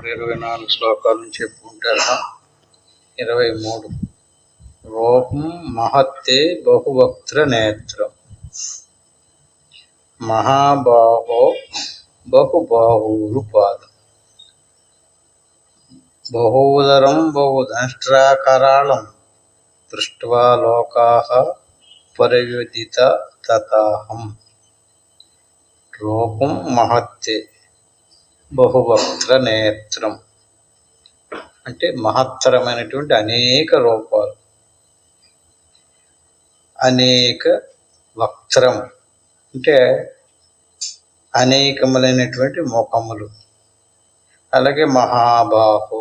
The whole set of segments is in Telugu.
23 శ్లోకాల నుంచి చెప్పుకుంటారు. 23 రూపం మహత్తే బహువక్త్ర నేత్రం మహాబాహో బహుబాహురు పాదం బహూదరం బహుదంష్ట్రాకరాళం దృష్ట్వా లోకాః పరివ్యధిత తతాహం. రూపం మహత్తే బహువక్త్ర నేత్రం అంటే మహత్తరమైనటువంటి అనేక రూపాలు, అనేక వక్త్రం అంటే అనేకములైనటువంటి ముఖములు, అలాగే మహాబాహు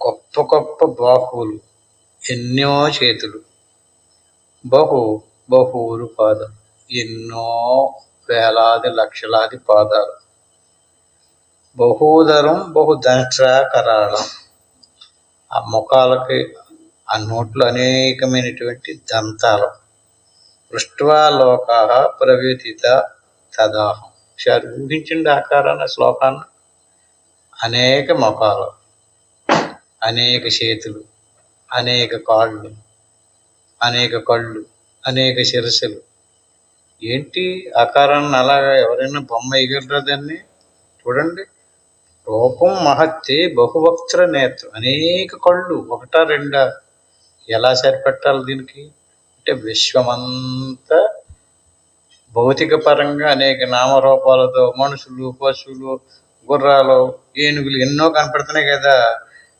గొప్ప గొప్ప బాహువులు, ఎన్నో చేతులు, బహువురు పాదం ఎన్నో వేలాది లక్షలాది పాదాలు, బహూదరం బహుదంష్ట్రాకరాళం ఆ ముఖాలకి ఆ నోట్లో అనేకమైనటువంటి దంతాలు, దృష్ట్వా లోకాః ప్రవ్యధిత తదాహం. ఒకసారి ఊహించండి ఆకారాన్ని, శ్లోకాన్ని. అనేక ముఖాలు, అనేక చేతులు, అనేక కాళ్ళు, అనేక కళ్ళు, అనేక శిరస్సులు. ఏంటి ఆకారాన్ని అలాగా ఎవరైనా బొమ్మ వేయగలరా? దాన్ని చూడండి. రూపం మహత్తే బహువక్త్ర నేత్రం అనేక కళ్ళు, ఒకటా రెండా? ఎలా సరిపెట్టాలి దీనికి అంటే విశ్వమంతా భౌతిక పరంగా అనేక నామరూపాలతో మనుషులు, పశువులు, గుర్రాలు, ఏనుగులు ఎన్నో కనపడుతున్నాయి కదా.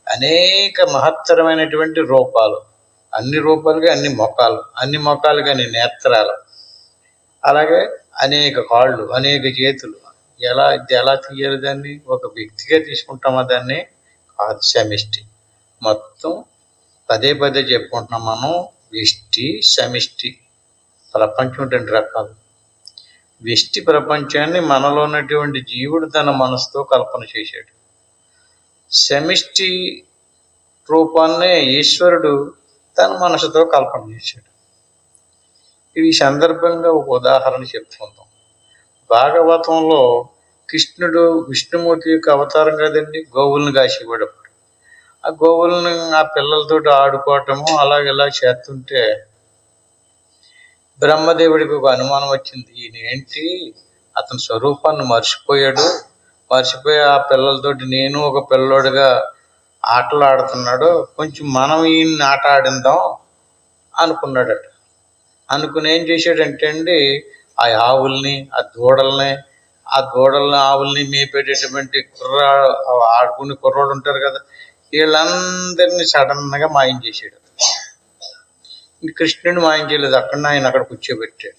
అనేక మహత్తరమైనటువంటి రూపాలు, అన్ని రూపాలుగా అన్ని ముఖాలు, అన్ని ముఖాలుగా అన్ని నేత్రాలు, అలాగే అనేక కాళ్ళు, అనేక చేతులు. ఎలా తీయాలి దాన్ని? ఒక వ్యక్తిగా తీసుకుంటామా దాన్ని? కాదు, సమిష్టి. మొత్తం పదే చెప్పుకుంటున్నాం మనం. వ్యష్టి సమిష్టి ప్రపంచం 2 రకాలు. వ్యష్టి ప్రపంచాన్ని మనలో ఉన్నటువంటి జీవుడు తన మనసుతో కల్పన చేశాడు. సమిష్టి రూపాన్నే ఈశ్వరుడు తన మనసుతో కల్పన చేశాడు. ఈ సందర్భంగా ఒక ఉదాహరణ చెప్పుకుందాం. భాగవతంలో కృష్ణుడు విష్ణుమూర్తి యొక్క అవతారం కదండి, గోవులను కాసేవాడు. ఆ గోవులను ఆ పిల్లలతో ఆడుకోవటము ఇలా చేస్తుంటే బ్రహ్మదేవుడికి ఒక అనుమానం వచ్చింది. ఈయన ఏంటి అతని స్వరూపాన్ని మర్చిపోయి ఆ పిల్లలతోటి నేను ఒక పిల్లోడుగా ఆటలు ఆడుతున్నాడు, కొంచెం మనం ఈయన్ని ఆట ఆడిందాం అనుకున్నాడట. అనుకుని ఏం చేశాడంటే అండి, ఆ ఆవుల్ని ఆవుల్ని మేపేటటువంటి ఆడుకునే కుర్రాడు ఉంటారు కదా, వీళ్ళందరినీ సడన్గా మాయం చేశాడు. కృష్ణుడిని మాయం చేయలేదు, అక్కడ కూర్చోబెట్టాడు.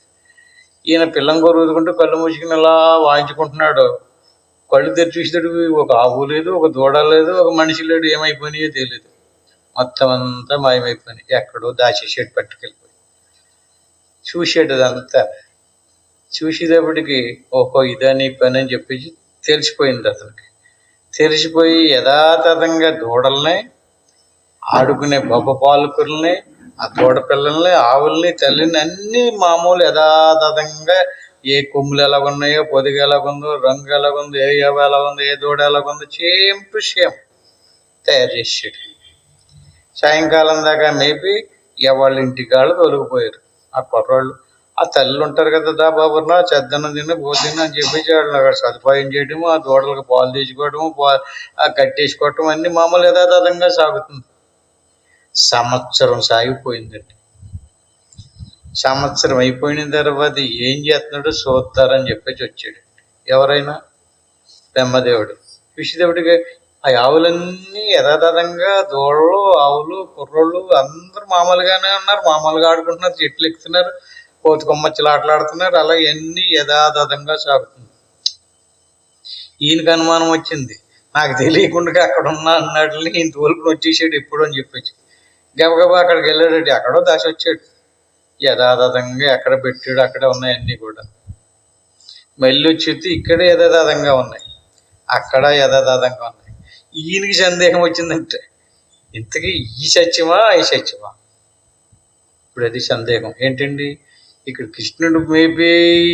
ఈయన పిల్లం కొరుకుంటూ కళ్ళు మూసుకుని ఇలా వాయించుకుంటున్నాడు. కళ్ళు తెరిచి చూసేటప్పుడు ఒక ఆవు లేదు, ఒక దూడ లేదు, ఒక మనిషి లేడు. ఏమైపోయినాయో తెలియదు. మొత్తం అంతా మాయమైపోయినాయి. ఎక్కడో దాచేసాడు, పట్టుకెళ్ళిపోయి. చూసాడు అదంతా. చూసేటప్పటికి ఓహో ఇదే నీ పని అని చెప్పేసి తెలిసిపోయింది అతనికి. తెలిసిపోయి యథాతథంగా దూడల్ని, ఆడుకునే పాలకుల్ని, ఆ దూడ పిల్లల్ని, ఆవుల్ని, తల్లిని అన్నీ మామూలు యథాతథంగా ఏ కొమ్ములు ఎలాగున్నాయో, పొదిగ ఎలాగుందో, రంగు ఎలాగుందో, ఏ ఎవ ఎలాగుందో, ఏ దూడ ఎలాగుందో సేమ్ టు సేమ్ తయారు చేసాడు. సాయంకాలం దాకా మేపి వాళ్ళ ఇంటికాళ్ళు తొలగిపోయారు. ఆ కుర్రాళ్ళు, ఆ తల్లులు ఉంటారు కదా, దా బాబున్నా చెద్దన్నం తిన్న పోతిన్నా అని చెప్పేసి వాళ్ళని అక్కడ సదుపాయం చేయడము, ఆ దూడలకు పాలు తీసుకోవడము, కట్టేసుకోవటం అన్నీ మామూలు యథాతథంగా సాగుతుంది. సంవత్సరం సాగిపోయిందండి. సంవత్సరం అయిపోయిన తర్వాత ఏం చేస్తున్నాడో చూస్తారని చెప్పేసి వచ్చాడు. ఎవరైనా? బ్రహ్మదేవుడు. విష్ణుదేవుడికి ఆ ఆవులన్నీ యథాతథంగా దూడలు, ఆవులు, కుర్రోళ్ళు అందరూ మామూలుగానే ఉన్నారు, మామూలుగా ఆడుకుంటున్నారు, చెట్లు ఎక్కుతున్నారు, కోతి కొమ్మచ్చులు ఆటలాడుతున్నారు. అలా ఎన్ని యథాతథంగా సాగుతుంది. ఈయనకు అనుమానం వచ్చింది, నాకు తెలియకుండా అక్కడ ఉన్నా అన్నట్లని ఈయన తోలుకుని వచ్చేసాడు ఎప్పుడు అని చెప్పేసి. గబగబా అక్కడికి వెళ్ళాడు. అక్కడో దాచి వచ్చాడు. యథాతథంగా ఎక్కడ పెట్టాడు అక్కడే ఉన్నాయి అన్నీ కూడా. మళ్ళీ వచ్చి ఇక్కడే యథాతథంగా ఉన్నాయి, అక్కడ యథాతథంగా ఉన్నాయి. ఈయనకి సందేహం వచ్చిందంటే ఇంతకీ ఈ సత్యమా ఇప్పుడు అది సందేహం ఏంటండి, ఇక్కడ కృష్ణుడు మేబీ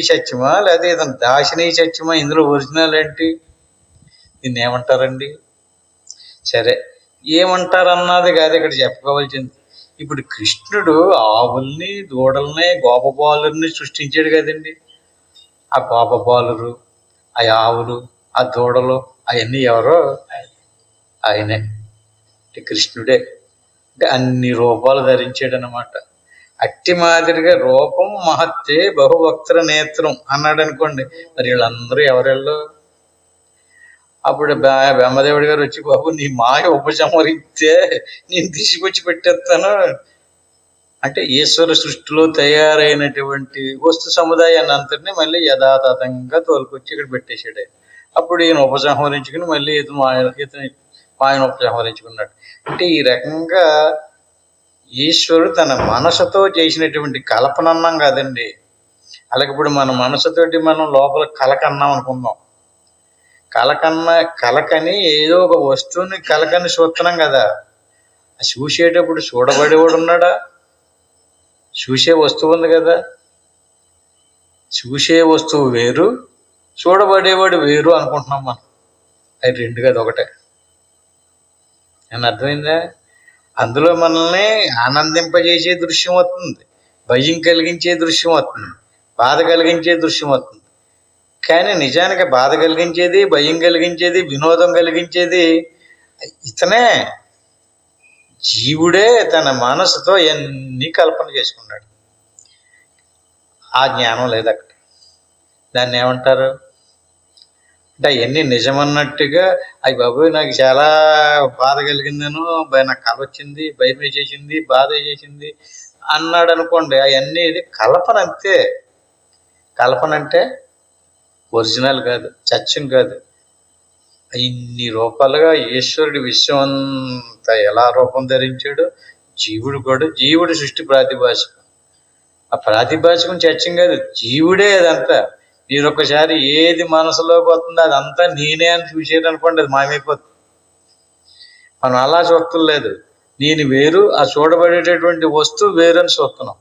సత్యమా లేదా ఇతను దాచిన సత్యమా, ఇందులో ఒరిజినల్ ఏంటి? దీన్ని ఏమంటారండి? సరే, ఏమంటారన్నది కాదు ఇక్కడ చెప్పుకోవాల్సింది. ఇప్పుడు కృష్ణుడు ఆవుల్ని, దూడల్ని, గోపబాలుని సృష్టించాడు కదండి. ఆ గోపబాలురు, ఆ ఆవులు, ఆ దూడలు అవన్నీ ఎవరో? ఆయనే. అంటే కృష్ణుడే. అంటే అన్ని రూపాలు ధరించాడు అన్నమాట. అట్టి మాదిరిగా రూపం మహత్తే బహువక్త్ర నేత్రం అన్నాడు అనుకోండి. మరి వీళ్ళందరూ ఎవరెళ్ళు? అప్పుడు బ్రహ్మదేవుడి గారు వచ్చి, బాబు నీ మాయ ఉపసంహరిస్తే నేను తీసుకొచ్చి పెట్టేస్తాను అంటే ఈశ్వర సృష్టిలో తయారైనటువంటి వస్తు సముదాయాన్ని అంతటినీ మళ్ళీ యథాతథంగా తోలుకొచ్చి ఇక్కడ పెట్టేశాడు ఆయన. అప్పుడు ఈయన ఉపసంహరించుకుని మళ్ళీ ఇతను మాయను ఉపసంహరించుకున్నాడు. అంటే ఈ రకంగా ఈశ్వరుడు తన మనసుతో చేసినటువంటి కల్పన అన్నాం కాదండి. అలాగే ఇప్పుడు మన మనసుతోటి మనం లోపల కలకన్నాం అనుకుందాం. కలకని ఏదో ఒక వస్తువుని కలకని చూస్తున్నాం కదా. చూసేటప్పుడు చూడబడేవాడు ఉన్నాడా? చూసే వస్తువు ఉంది కదా. చూసే వస్తువు వేరు, చూడబడేవాడు వేరు అనుకుంటున్నాం మనం. అది రెండు కదా, ఒకటే. అని అర్థమైందా? అందులో మనల్ని ఆనందింపజేసే దృశ్యం వస్తుంది, భయం కలిగించే దృశ్యం వస్తుంది, బాధ కలిగించే దృశ్యం వస్తుంది. కానీ నిజానికి బాధ కలిగించేది, భయం కలిగించేది, వినోదం కలిగించేది ఇతనే. జీవుడే తన మనసుతో ఎన్ని కల్పన చేసుకున్నాడు. ఆ జ్ఞానం లేదు అక్కడ. దాన్ని ఏమంటారు అంటే అవన్నీ నిజమన్నట్టుగా, అయ్యి బాబోయ్ నాకు చాలా బాధ కలిగిందను, నాకు కల వచ్చింది, భయం వేసేసింది, బాధ వేసేసింది అన్నాడు అనుకోండి. అవన్నీ ఇది కల్పన అంతే. కల్పన అంటే ఒరిజినల్ కాదు, సత్యం కాదు. ఇన్ని రూపాలుగా ఈశ్వరుడి విశ్వం అంతా ఎలా రూపం ధరించాడు. జీవుడు కూడా, జీవుడి సృష్టి ప్రాతిభాషికం. ఆ ప్రాతిభాషికం సత్యం కాదు, జీవుడే అదంతా. మీరు ఒకసారి ఏది మనసులోకి వస్తుందో అదంతా నేనే అని చూసేటనుకోండి, అది మాయమైపోతుంది. మనం అలా చూస్తలేదు. నేను వేరు, ఆ చూడబడేటటువంటి వస్తువు వేరు అని చూస్తున్నాం.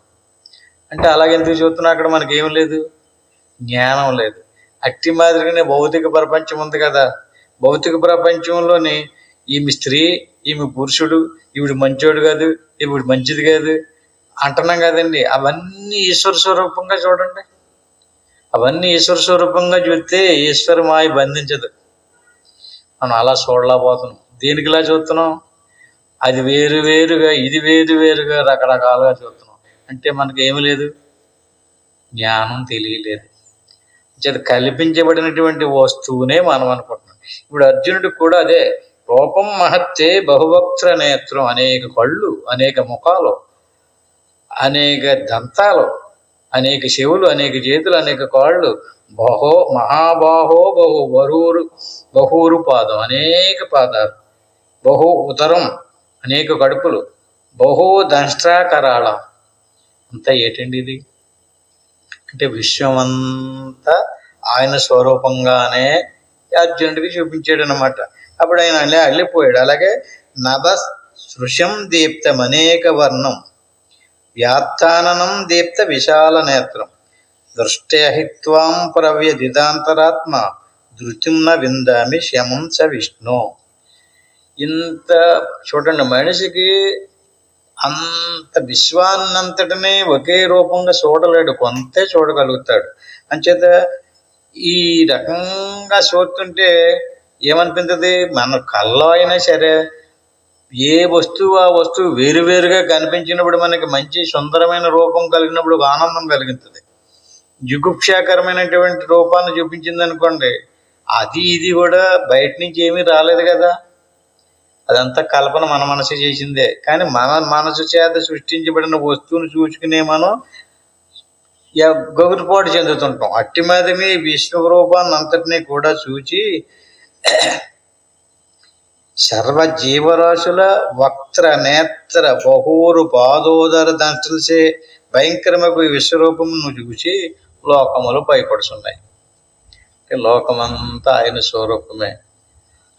అంటే అలాగెందుకు చూస్తున్నాం? అక్కడ మనకేం లేదు, జ్ఞానం లేదు. అట్టి మాదిరిగానే భౌతిక ప్రపంచం ఉంది కదా. భౌతిక ప్రపంచంలోని ఈమె స్త్రీ, ఈమె పురుషుడు, ఈవిడ మంచోడు కాదు, ఈవిడ మంచిది కాదు అంటున్నాం కదండి. అవన్నీ ఈశ్వర స్వరూపంగా చూడండి. అవన్నీ ఈశ్వర స్వరూపంగా చూస్తే ఈశ్వర మాయ బంధించదు. మనం అలా చూడలేకపోతున్నాం. దేనికి ఇలా చూస్తున్నాం? అది వేరు వేరుగా, ఇది వేరు వేరుగా రకరకాలుగా చూస్తున్నాం. అంటే మనకి ఏమి లేదు, జ్ఞానం తెలియలేదు. చేత కల్పించబడినటువంటి వస్తువునే మనం అనుకుంటున్నాం. ఇప్పుడు అర్జునుడికి కూడా అదే. రూపం మహత్తే బహువక్త్ర నేత్రం. అనేక కళ్ళు, అనేక ముఖాలు, అనేక దంతాలు, అనేక చెవులు, అనేక చేతులు, అనేక కాళ్ళు, మహాబాహో బహూరు పాదం, అనేక పాదాలు, బహు ఉదరం, అనేక కడుపులు, బహు దంష్ట్రాకరాళ. అంతా ఏంటండి ఇది? అంటే విశ్వమంతా ఆయన స్వరూపంగానే అర్జునుడికి చూపించాడు అనమాట. అప్పుడు ఆయన అల్లిపోయాడు. అలాగే నభ సృశం దీప్తం అనేక వర్ణం, వ్యాత్తాననం దీప్త విశాల నేత్రం, దృష్ట్యహిత్వాం ప్రవ్యదిదాంతరాత్మ, ధృతిం న విందామి శమం చ విష్ణు. ఇంత చూడండి, మనిషికి అంత విశ్వాన్నంతటినీ ఒకే రూపంగా చూడలేడు, కొంతే చూడగలుగుతాడు. అంచేత ఈ రకంగా చూస్తుంటే ఏమనిపించదు? మన కళ్ళలో అయినా సరే ఏ వస్తువు ఆ వస్తువు వేరువేరుగా కనిపించినప్పుడు మనకి మంచి సుందరమైన రూపం కలిగినప్పుడు ఒక ఆనందం కలిగింది. జుగుప్సాకరమైనటువంటి రూపాన్ని చూపించింది అనుకోండి, అది ఇది కూడా బయట నుంచి ఏమీ రాలేదు కదా. అదంతా కల్పన మన మనసు చేసిందే. కానీ మన మనసు చేత సృష్టించబడిన వస్తువును చూసుకునే మనం గగురుపాటు చెందుతుంటాం. అట్టి మీదనే విశ్వరూపాన్ని అంతటినీ కూడా చూచి సర్వజీవరాశుల వక్త్ర నేత్ర బహూరు పాదోదర దంశలసే భయంకరమకు విశ్వరూపమును చూసి లోకములు భయపడుతున్నాయి. లోకమంతా ఆయన స్వరూపమే.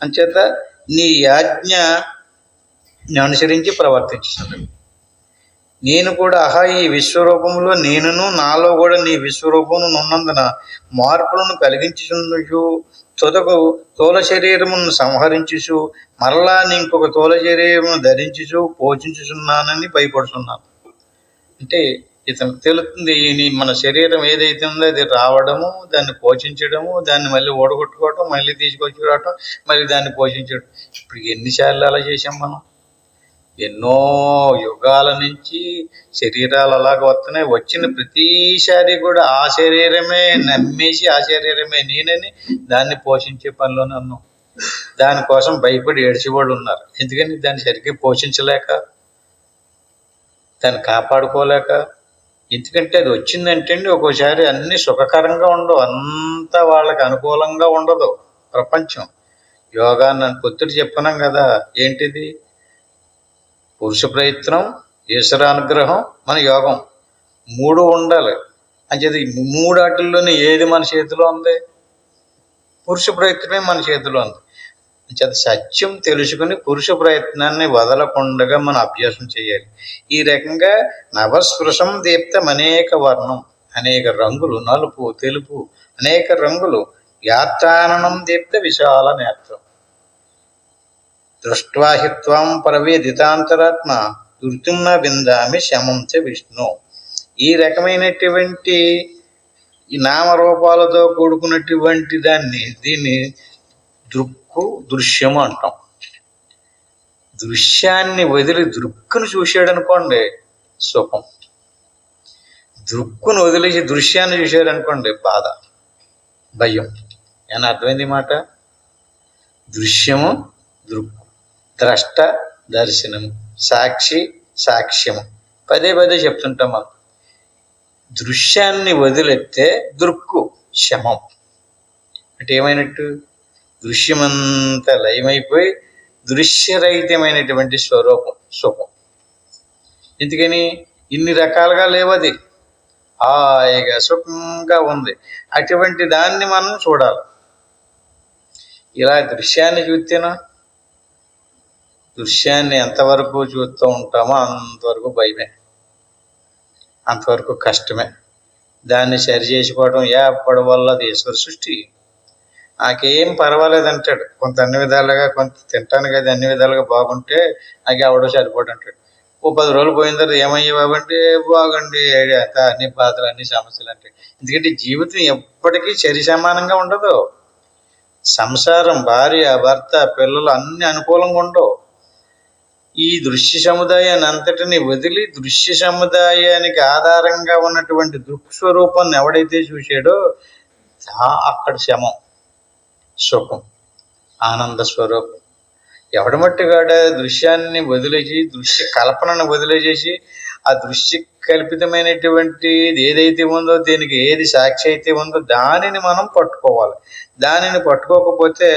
అంచేత నీ ఆజ్ఞ అనుసరించి ప్రవర్తించుతున్నాడు. నేను కూడా ఈ విశ్వరూపంలో నేనును, నాలో కూడా నీ విశ్వరూపమును ఉన్నందున మార్పులను కలిగించుచుండు తుదకు స్థూల శరీరమును సంహరించుచు మరలా ఇంకొక స్థూల శరీరమును ధరించుచు పోషించుచున్నానని భయపడుతున్నాను. అంటే ఇతనికి తెలుస్తుంది మన శరీరం ఏదైతే ఉందో అది రావడము, దాన్ని పోషించడము, దాన్ని మళ్ళీ ఓడగొట్టుకోవటం, మళ్ళీ తీసుకొచ్చి రావటం, మళ్ళీ దాన్ని పోషించడం. ఇప్పుడు ఎన్నిసార్లు అలా చేసాం మనం? ఎన్నో యుగాల నుంచి శరీరాలు అలాగ వస్తున్నాయి. వచ్చిన ప్రతిసారి కూడా ఆ శరీరమే నమ్మేసి ఆ శరీరమే నేనని దాన్ని పోషించే పనిలోనే ఉన్నాం. దానికోసం భయపడి ఏడ్చేవాళ్ళు ఉన్నారు. ఎందుకని దాన్ని సరిగ్గా పోషించలేక, దాన్ని కాపాడుకోలేక. ఎందుకంటే అది వచ్చిందంటే అండి ఒక్కోసారి అన్నీ సుఖకరంగా ఉండవు, అంతా వాళ్ళకి అనుకూలంగా ఉండదు ప్రపంచం. యోగాన్ని పొద్దుట చెప్పుకున్నాం కదా, ఏంటిది? పురుష ప్రయత్నం, ఈశ్వరానుగ్రహం, మన యోగం, మూడు ఉండాలి. అంచేది మూడాటిల్లోనే ఏది మన చేతిలో ఉంది? పురుష ప్రయత్నమే మన చేతిలో ఉంది. అంచేత సత్యం తెలుసుకుని పురుష ప్రయత్నాన్ని వదలకుండా మనం అభ్యాసం చేయాలి. ఈ రకంగా నవస్పృశం దీప్తం అనేక వర్ణం, అనేక రంగులు, నలుపు తెలుపు అనేక రంగులు, యాత్రాననం దీప్త విశాల నేత్రం, దృష్ట్వాహిత్వం పరవేదితాంతరాత్మ దుర్తుమ్న విందామి శమం చ విష్ణు. ఈ రకమైనటువంటి ఈ నామరూపాలతో కూడుకున్నటువంటి దీన్ని దృశ్యము అంటాం. దృశ్యాన్ని వదిలి దృక్కును చూశాడు అనుకోండి సుఖం. దృక్కును వదిలేసి దృశ్యాన్ని చూశాడు అనుకోండి బాధ, భయం. ఏమన్నా అర్థమైంది మాట? దృశ్యము దృక్కు, ద్రష్ట దర్శనము, సాక్షి సాక్ష్యము. పదే పదే చెప్తుంటాం మనం. దృశ్యాన్ని వదిలేస్తే దృక్కు శమం. అంటే ఏమైనట్టు? దృశ్యమంతా లయమైపోయి దృశ్యరహితమైనటువంటి స్వరూపం సుఖం. ఎందుకని? ఇన్ని రకాలుగా లేవది, హాయిగా సుఖంగా ఉంది. అటువంటి దాన్ని మనం చూడాలి. ఇలా దృశ్యాన్ని చూస్తేనా, దృశ్యాన్ని ఎంతవరకు చూస్తూ ఉంటామో అంతవరకు భయమే, అంతవరకు కష్టమే. దాన్ని సరి చేసుకోవడం ఎప్పటి వల్ల అది ఈశ్వర సృష్టి. నాకేం పర్వాలేదు అంటాడు, కొంత అన్ని విధాలుగా, కొంత తింటానికి అది అన్ని విధాలుగా బాగుంటే నాకు ఎవడో సరిపోడు అంటాడు. 10 రోజులు పోయిన తర్వాత ఏమయ్యా బాబంటే బాగుండి అంత అన్ని బాధలు అన్ని సమస్యలు అంటే. ఎందుకంటే జీవితం ఎప్పటికీ సరి సమానంగా ఉండదు. సంసారం, భార్య భర్త పిల్లలు అన్ని అనుకూలంగా ఉండవు. ఈ దృశ్య సముదాయాన్ని అంతటిని వదిలి దృశ్య సముదాయానికి ఆధారంగా ఉన్నటువంటి దృక్స్వరూపాన్ని ఎవడైతే చూశాడో అక్కడ శమం, సుఖం, ఆనంద స్వరూపం. ఎవడి మట్టిగాడ దృశ్యాన్ని వదిలేసి దృశ్య కల్పనను వదిలేసేసి ఆ దృశ్య కల్పితమైనటువంటి ఏదైతే ఉందో, దీనికి ఏది సాక్షి అయితే ఉందో దానిని మనం పట్టుకోవాలి. దానిని పట్టుకోకపోతే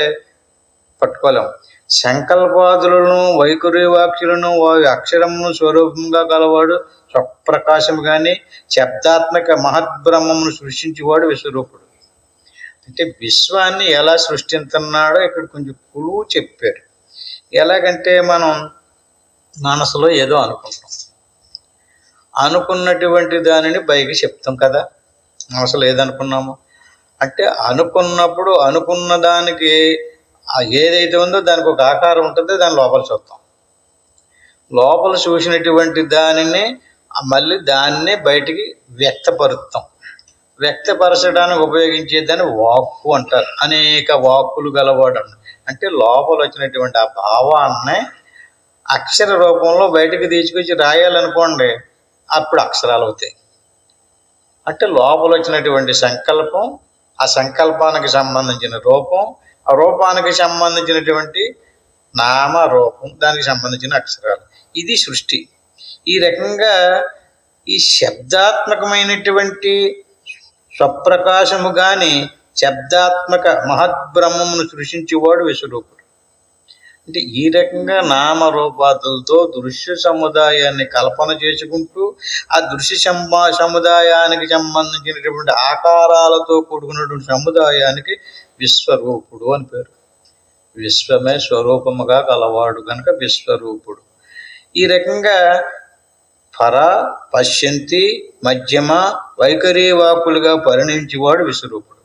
పట్టుకోలేము. సంకల్పాదులను వైఖరివాక్షులను వారి అక్షరమును స్వరూపంగా గలవాడు స్వప్రకాశము కానీ శబ్దాత్మక మహద్బ్రహ్మమును సృష్టించేవాడు విశ్వరూపుడు. అంటే విశ్వాన్ని ఎలా సృష్టిస్తున్నాడో ఇక్కడ కొంచెం కులువు చెప్పారు. ఎలాగంటే మనం మనసులో ఏదో అనుకుంటాం, అనుకున్నటువంటి దానిని పైకి చెప్తాం కదా. మనసులో ఏదనుకున్నామో అంటే అనుకున్నప్పుడు అనుకున్న దానికి ఏదైతే ఉందో దానికి ఒక ఆకారం ఉంటుంది, దాని లోపల చూస్తాం. లోపల చూసినటువంటి దానిని మళ్ళీ దాన్నే బయటికి వ్యక్తపరుస్తాం. వ్యక్తపరచడానికి ఉపయోగించేదాన్ని వాక్కు అంటారు. అనేక వాక్కులు గలవాడు అంటే లోపల వచ్చినటువంటి ఆ భావాన్ని అక్షర రూపంలో బయటకు తీసుకొచ్చి రాయాలనుకోండి, అప్పుడు అక్షరాలు అవుతాయి. అంటే లోపల వచ్చినటువంటి సంకల్పం, ఆ సంకల్పానికి సంబంధించిన రూపం, ఆ రూపానికి సంబంధించినటువంటి నామరూపం, దానికి సంబంధించిన అక్షరాలు. ఇది సృష్టి. ఈ రకంగా ఈ శబ్దాత్మకమైనటువంటి స్వప్రకాశము కానీ శబ్దాత్మక మహద్బ్రహ్మమును సృష్టించేవాడు విశ్వరూపుడు. అంటే ఈ రకంగా నామరూపాదులతో దృశ్య సముదాయాన్ని కల్పన చేసుకుంటూ ఆ దృశ్య సముదాయానికి సంబంధించినటువంటి ఆకారాలతో కూడుకున్నటువంటి సముదాయానికి విశ్వరూపుడు అని పేరు. విశ్వమే స్వరూపముగా కలవాడు కనుక విశ్వరూపుడు. ఈ రకంగా పర, పశ్యంతి, మధ్యమ, వైఖరి వాకులుగా పరిణించేవాడు విశ్వరూపుడు.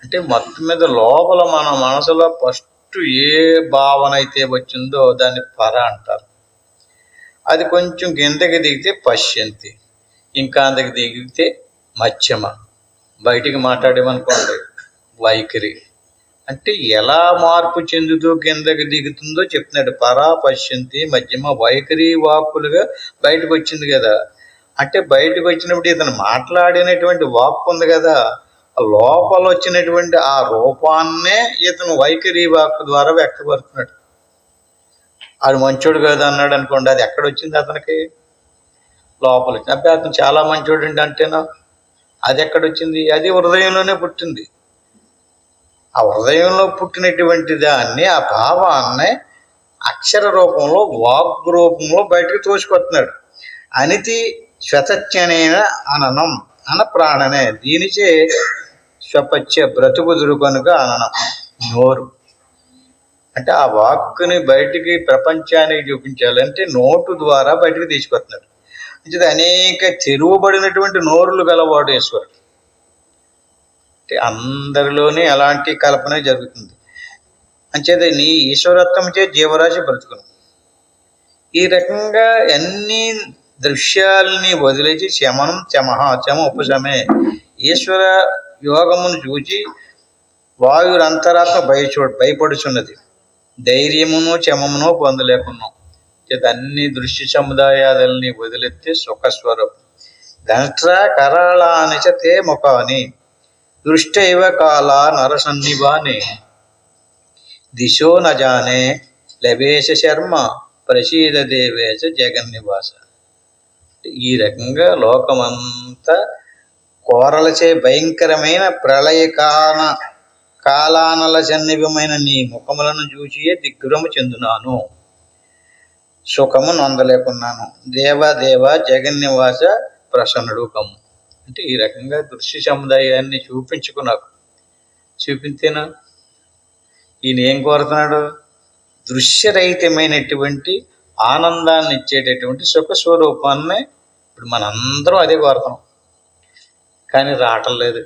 అంటే మొత్తం మీద లోపల మన మనసులో ఫస్ట్ ఏ భావన అయితే వచ్చిందో దాన్ని పర అంటారు. అది కొంచెం కిందకి దిగితే పశ్యంతి, ఇంకా అంతకి దిగితే మధ్యమ, బయటికి మాట్లాడేమనుకోండి వైఖరి. అంటే ఎలా మార్పు చెందుతూ కిందకి దిగుతుందో చెప్తున్నాడు. పరా పశ్యంతి మధ్యమ వైఖరి వాక్కులుగా బయటకు వచ్చింది కదా. అంటే బయటకు వచ్చినప్పుడు ఇతను మాట్లాడినటువంటి వాక్కు ఉంది కదా, లోపల వచ్చినటువంటి ఆ రూపాన్నే ఇతను వైఖరి వాక్కు ద్వారా వ్యక్తపరుస్తున్నాడు. అది మంచోడు కదా అన్నాడు అనుకోండి, అది ఎక్కడొచ్చింది అతనికి? లోపల వచ్చింది. అబ్బాయి అతను చాలా మంచోడు అండి అంటేనా, అది ఎక్కడొచ్చింది? అది హృదయంలోనే పుట్టింది. ఆ హృదయంలో పుట్టినటువంటి దాన్ని, ఆ భావాన్ని అక్షర రూపంలో, వాగ్ రూపంలో బయటకు తోసుకొస్తున్నాడు. అనితి శ్వతజ్ఞనైన అననం అన ప్రాణనే, దీనిచే స్వపత్య బ్రతుకుదురు కనుక అననం. నోరు అంటే ఆ వాక్కుని బయటికి ప్రపంచానికి చూపించాలంటే నోటు ద్వారా బయటకు తీసుకొస్తున్నాడు. అంటే అనేక తెరువబడినటువంటి నోరులు గలవాడు ఈశ్వరుడు. అంటే అందరిలోనే అలాంటి కల్పన జరుగుతుంది. అంచేత నీ ఈశ్వరత్వంచే జీవరాశి బ్రతుకును. ఈ రకంగా అన్ని దృశ్యాలని వదిలేసి శమనం శమ ఉపశమే, ఈశ్వర యోగమును చూచి వాయురంతరాత్మ భయపడుచున్నది, ధైర్యమును శమమును పొందలేకున్నాం. అన్ని దృశ్య సముదాయాలని వదిలెత్తే సుఖస్వరూపం. దంట్ర కరాళానిచ తే ముఖాని దృష్టైవ కాల నరసన్నిభాని దిశో నజానే లవేశ శర్మ ప్రసీద దేవేశ జగన్నివాస. ఈ రకంగా లోకమంతా కోరలచే భయంకరమైన ప్రళయ కాలానల సన్నిభమైన నీ ముఖములను చూసియే దిగ్గురము చెందునాను, సుఖము నొందలేకున్నాను. దేవ జగన్నివాస ప్రసన్నుడు కమ్ము. అంటే ఈ రకంగా దృశ్య సముదాయాన్ని చూపించుకున్నాకు. చూపించేనా ఈయన ఏం కోరుతున్నాడు? దృశ్యరహితమైనటువంటి ఆనందాన్ని ఇచ్చేటటువంటి సుఖ స్వరూపాన్ని. ఇప్పుడు మనందరం అదే కోరుతున్నాం, కానీ రావటం లేదు.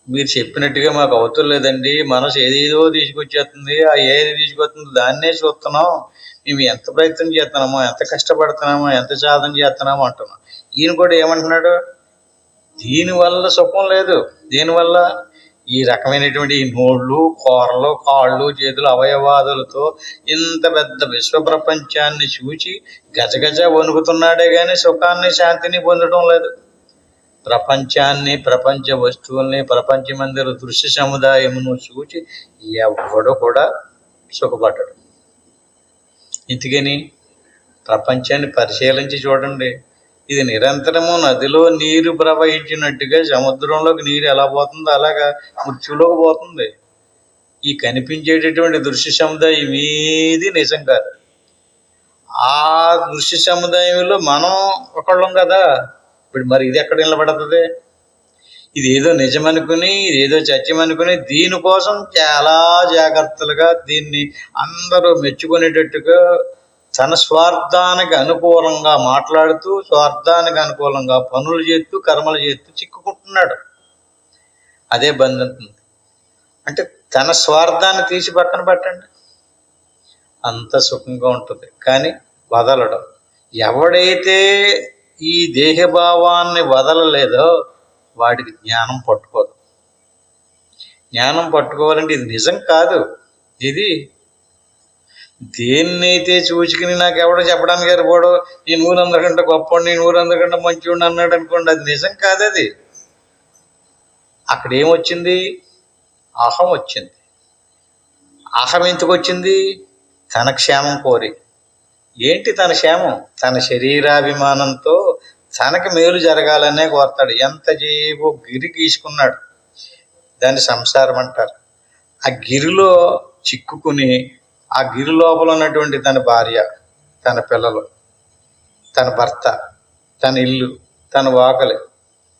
మీరు చెప్పినట్టుగా మాకు అవుతులేదండి, మనసు ఏదేదో తీసుకొచ్చేస్తుంది, ఆ ఏది తీసుకొస్తుందో దాన్నే చూస్తున్నాం, మేము ఎంత ప్రయత్నం చేస్తున్నామో, ఎంత కష్టపడుతున్నామో, ఎంత సాధన చేస్తున్నామో అంటున్నాం. ఈయన కూడా ఏమంటున్నాడు? దీనివల్ల సుఖం లేదు. దీనివల్ల ఈ రకమైనటువంటి ఈ నోళ్ళు, కూరలు, కాళ్ళు, చేతులు, అవయవాదులతో ఇంత పెద్ద విశ్వ ప్రపంచాన్ని చూచి గజగజ వణుకుతున్నాడే కానీ సుఖాన్ని, శాంతిని పొందడం లేదు. ప్రపంచాన్ని, ప్రపంచ వస్తువుల్ని, ప్రపంచమందరూ దృశ్య సముదాయమును చూచి ఎవడు కూడా సుఖపడ్డాడు. ఇందుకని ప్రపంచాన్ని పరిశీలించి చూడండి. ఇది నిరంతరము నదిలో నీరు ప్రవహించినట్టుగా సముద్రంలోకి నీరు ఎలా పోతుందో అలాగా మృత్యులోకి పోతుంది. ఈ కనిపించేటటువంటి దృశ్య సముదాయం ఏది నిజం కాదు. ఆ దృశ్య సముదాయంలో మనం ఒకళ్ళం కదా. ఇప్పుడు మరి ఇది ఎక్కడ నిలబడుతుంది? ఇది ఏదో నిజమనుకుని, ఇదేదో సత్యమనుకుని దీనికోసం చాలా జాగ్రత్తలుగా దీన్ని అందరూ మెచ్చుకునేటట్టుగా తన స్వార్థానికి అనుకూలంగా మాట్లాడుతూ, స్వార్థానికి అనుకూలంగా పనులు చేస్తూ, కర్మలు చేస్తూ చిక్కుకుంటున్నాడు. అదే బంధం. అంటే తన స్వార్థాన్ని తీసి పక్కన పెట్టండి, అంత సుఖంగా ఉంటుంది. కానీ వదలడం. ఎవడైతే ఈ దేహభావాన్ని వదలలేదో వాడికి జ్ఞానం పట్టుకోదు. జ్ఞానం పట్టుకోవాలంటే ఇది నిజం కాదు. ఇది దేన్నైతే చూసుకుని నాకు ఎవడో చెప్పడానికి సరిపోడు, నేను ఊరందరికంటే గొప్పవాడు, నేను ఊరందరికంటే మంచివాడిని అన్నాడు అనుకోండి, అది నిజం కాదు. అది అక్కడ ఏమొచ్చింది? అహం వచ్చింది. అహం ఎందుకు వచ్చింది? తన క్షేమం కోరి. ఏంటి తన క్షేమం? తన శరీరాభిమానంతో తనకి మేలు జరగాలనే కోరతాడు. ఎంత చేవో గిరి గీసుకున్నాడు, దాన్ని సంసారం అంటారు. ఆ గిరిలో చిక్కుకుని ఆ గిరి లోపల ఉన్నటువంటి తన భార్య, తన పిల్లలు, తన భర్త, తన ఇల్లు, తన వాకలి,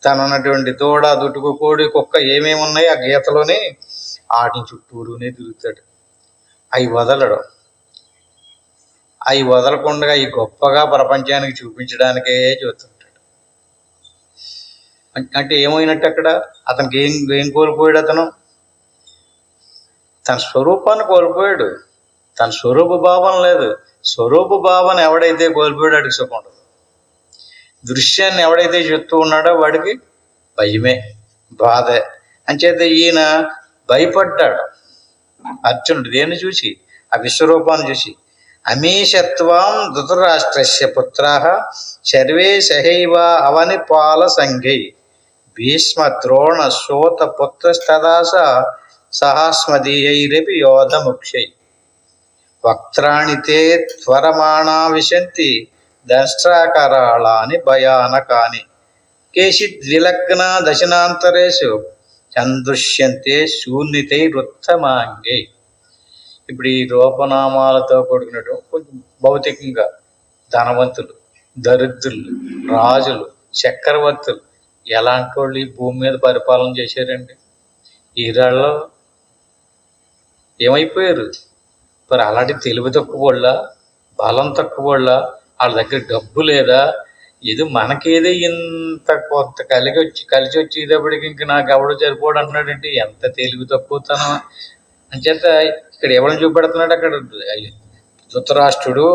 తను ఉన్నటువంటి దూడ, దుటుకు, కోడి, కుక్క ఏమేమి ఉన్నాయి ఆ గీతలోనే వాటిని చుట్టూరునే తిరుగుతాడు. అవి వదలడం. అవి వదలకుండా ఈ గొప్పగా ప్రపంచానికి చూపించడానికే చూస్తుంటాడు. అంటే ఏమైనట్టు అక్కడ అతనికి ఏం కోల్పోయాడు? అతను తన స్వరూపాన్ని కోల్పోయాడు. తన స్వరూప భావం లేదు. స్వరూప భావన ఎవడైతే కోల్పోయాడో వాడికి సుఖం ఉండదు. దృశ్యాన్ని ఎవడైతే చెప్తూ ఉన్నాడో వాడికి భయమే, బాధే. అంచేత ఈయన భయపడ్డాడు అర్జునుడు. దేన్ని చూసి? ఆ విశ్వరూపాన్ని చూసి. అమీషత్వం ధృతరాష్ట్రస్య పుత్రాః సర్వే సహైవ అవనిపాల సంఘై భీష్మ ద్రోణ శోత పుత్రస్తదా సహాస్మదీయైరపి యోధముక్షై వక్త్రాణి తే త్వరమాణా విశంతి దష్ట్రాకరాళాని భయానకాని కేచిద్విలగ్న దశనాంతరేషు చందృశ్యంతే శూన్యతై వృత్తమాంగై. ఇప్పుడు ఈ రూపనామాలతో కూడుకున్నట్టు కొంచెం భౌతికంగా ధనవంతులు, దరిద్రులు, రాజులు, చక్రవర్తులు ఎలాంటి వాళ్ళు ఈ భూమి మీద పరిపాలన చేశారండి? ఈ రాళ్ళలో ఏమైపోయారు? మరి అలాంటి తెలివి తక్కువ వాళ్ళ, బలం తక్కువ వాళ్ళ, వాళ్ళ దగ్గర డబ్బు లేదా? ఇది మనకేదో ఇంత కొంత కలిసి వచ్చేటప్పటికి ఇంక నాకు ఎవడో సరిపోడు అంటున్నాడంటే ఎంత తెలివి తక్కువతనం. అంచేత ఇక్కడ ఎవరిని చూపెడుతున్నాడు? అక్కడ ధృతరాష్ట్రుడు,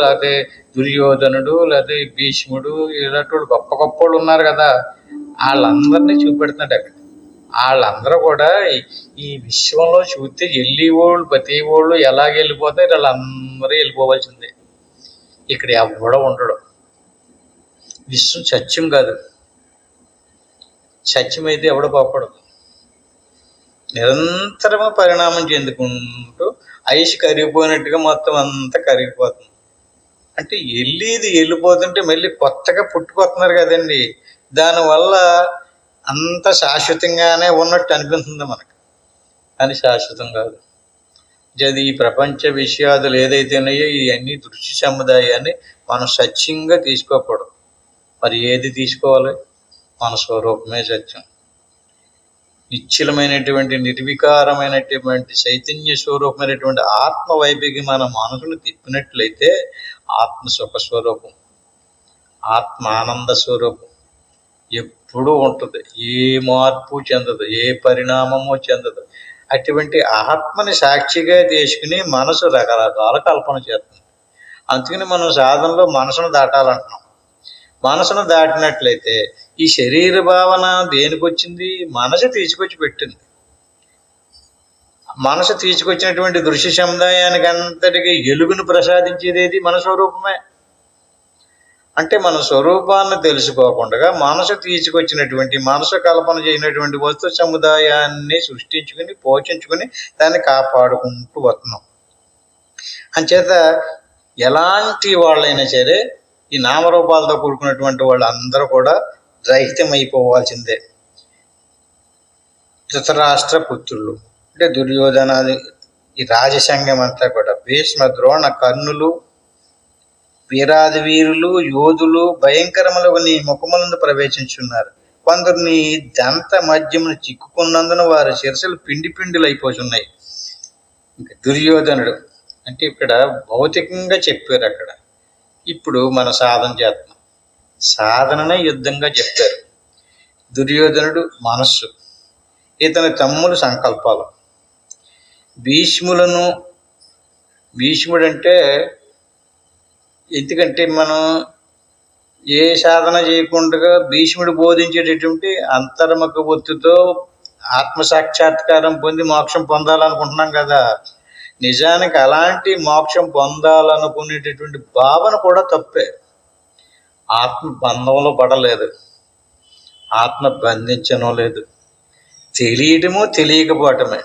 లేకపోతే దుర్యోధనుడు, లేకపోతే భీష్ముడు, ఇలాంటి గొప్ప గొప్ప వాళ్ళు ఉన్నారు కదా, వాళ్ళందరినీ చూపెడుతున్నాడు అక్కడ. వాళ్ళందరూ కూడా ఈ విశ్వంలో చూస్తే వెళ్ళేవాళ్ళు, బతికేవాళ్ళు ఎలాగ వెళ్ళిపోతారు, వాళ్ళందరూ వెళ్ళిపోవాల్సిందే. ఇక్కడ ఎవడో ఉండడు. విశ్వం సత్యం కాదు. సత్యం అయితే ఎవడో పోకూడదు. నిరంతరము పరిణామం చెందుకుంటూ ఐష్ కరిగిపోయినట్టుగా మొత్తం అంతా కరిగిపోతుంది. అంటే వెళ్ళిపోతుంటే మళ్ళీ కొత్తగా పుట్టుకొస్తున్నారు కదండి. దానివల్ల అంత శాశ్వతంగానే ఉన్నట్టు అనిపిస్తుంది మనకు, కానీ శాశ్వతం కాదు. అది ఈ ప్రపంచ విషయాదులు ఏదైతే ఉన్నాయో ఇవన్నీ దృశ్య సముదాయాన్ని మనం సత్యంగా తీసుకోకూడదు. మరి ఏది తీసుకోవాలి? మన స్వరూపమే సత్యం. నిశ్చలమైనటువంటి నిర్వికారమైనటువంటి చైతన్య స్వరూపమైనటువంటి ఆత్మ వైపుకి మన మనసును తిప్పినట్లయితే ఆత్మ సుఖ స్వరూపం, ఆత్మ ఆనంద స్వరూపం ఎప్పుడూ ఉంటుంది. ఏ మార్పు చెందదు, ఏ పరిణామము చెందదు. అటువంటి ఆత్మని సాక్షిగా తీసుకుని మనసు రకరకాల కల్పన చేస్తుంది. అందుకని మనం సాధనలో మనసును దాటాలంటున్నాం. మనసును దాటినట్లయితే ఈ శరీర భావన దేనికి వచ్చింది? మనసు తీసుకొచ్చి పెట్టింది. మనసు తీసుకొచ్చినటువంటి దృశ్య సముదాయానికి అంతటికి ఎలుగును ప్రసాదించేది ఏది? మన స్వరూపమే. అంటే మన స్వరూపాన్ని తెలుసుకోకుండా మనసు తీసుకొచ్చినటువంటి, మనసు కల్పన చేయనటువంటి వస్తు సముదాయాన్ని సృష్టించుకుని పోషించుకుని దాన్ని కాపాడుకుంటూ వస్తున్నాం. అంచేత ఎలాంటి వాళ్ళైనా సరే ఈ నామరూపాలతో కూడుకున్నటువంటి వాళ్ళందరూ కూడా రహితమైపోవాల్సిందే. ధృతరాష్ట్ర పుత్రులు అంటే దుర్యోధనాది, ఈ రాజసంఘం అంతా కూడా భీష్మ ద్రోణ కర్ణులు, వీరాది వీరులు, యోధులు భయంకరములకు నీ ముఖమునందు ప్రవేశించున్నారు. కొందరు నీ దంత మధ్యమును చిక్కుకున్నందున వారి శిరస్సులు పిండి పిండిలు అయిపోతున్నాయి. ఇంకా దుర్యోధనుడు అంటే ఇక్కడ భౌతికంగా చెప్పారు. అక్కడ ఇప్పుడు మన సాధన చేస్తున్నాం. సాధననే యుద్ధంగా చెప్పారు. దుర్యోధనుడు మనస్సు, ఇతని తమ్ములు సంకల్పాలు. భీష్ముడంటే ఎందుకంటే మనం ఏ సాధన చేయకుండా భీష్ముడు బోధించేటటువంటి అంతర్ముఖ ఒత్తితో ఆత్మసాక్షాత్కారం పొంది మోక్షం పొందాలనుకుంటున్నాం కదా. నిజానికి అలాంటి మోక్షం పొందాలనుకునేటటువంటి భావన కూడా తప్పే. ఆత్మ బంధంలో పడలేదు, ఆత్మ బంధించడం లేదు, తెలియటము తెలియకపోవటమే.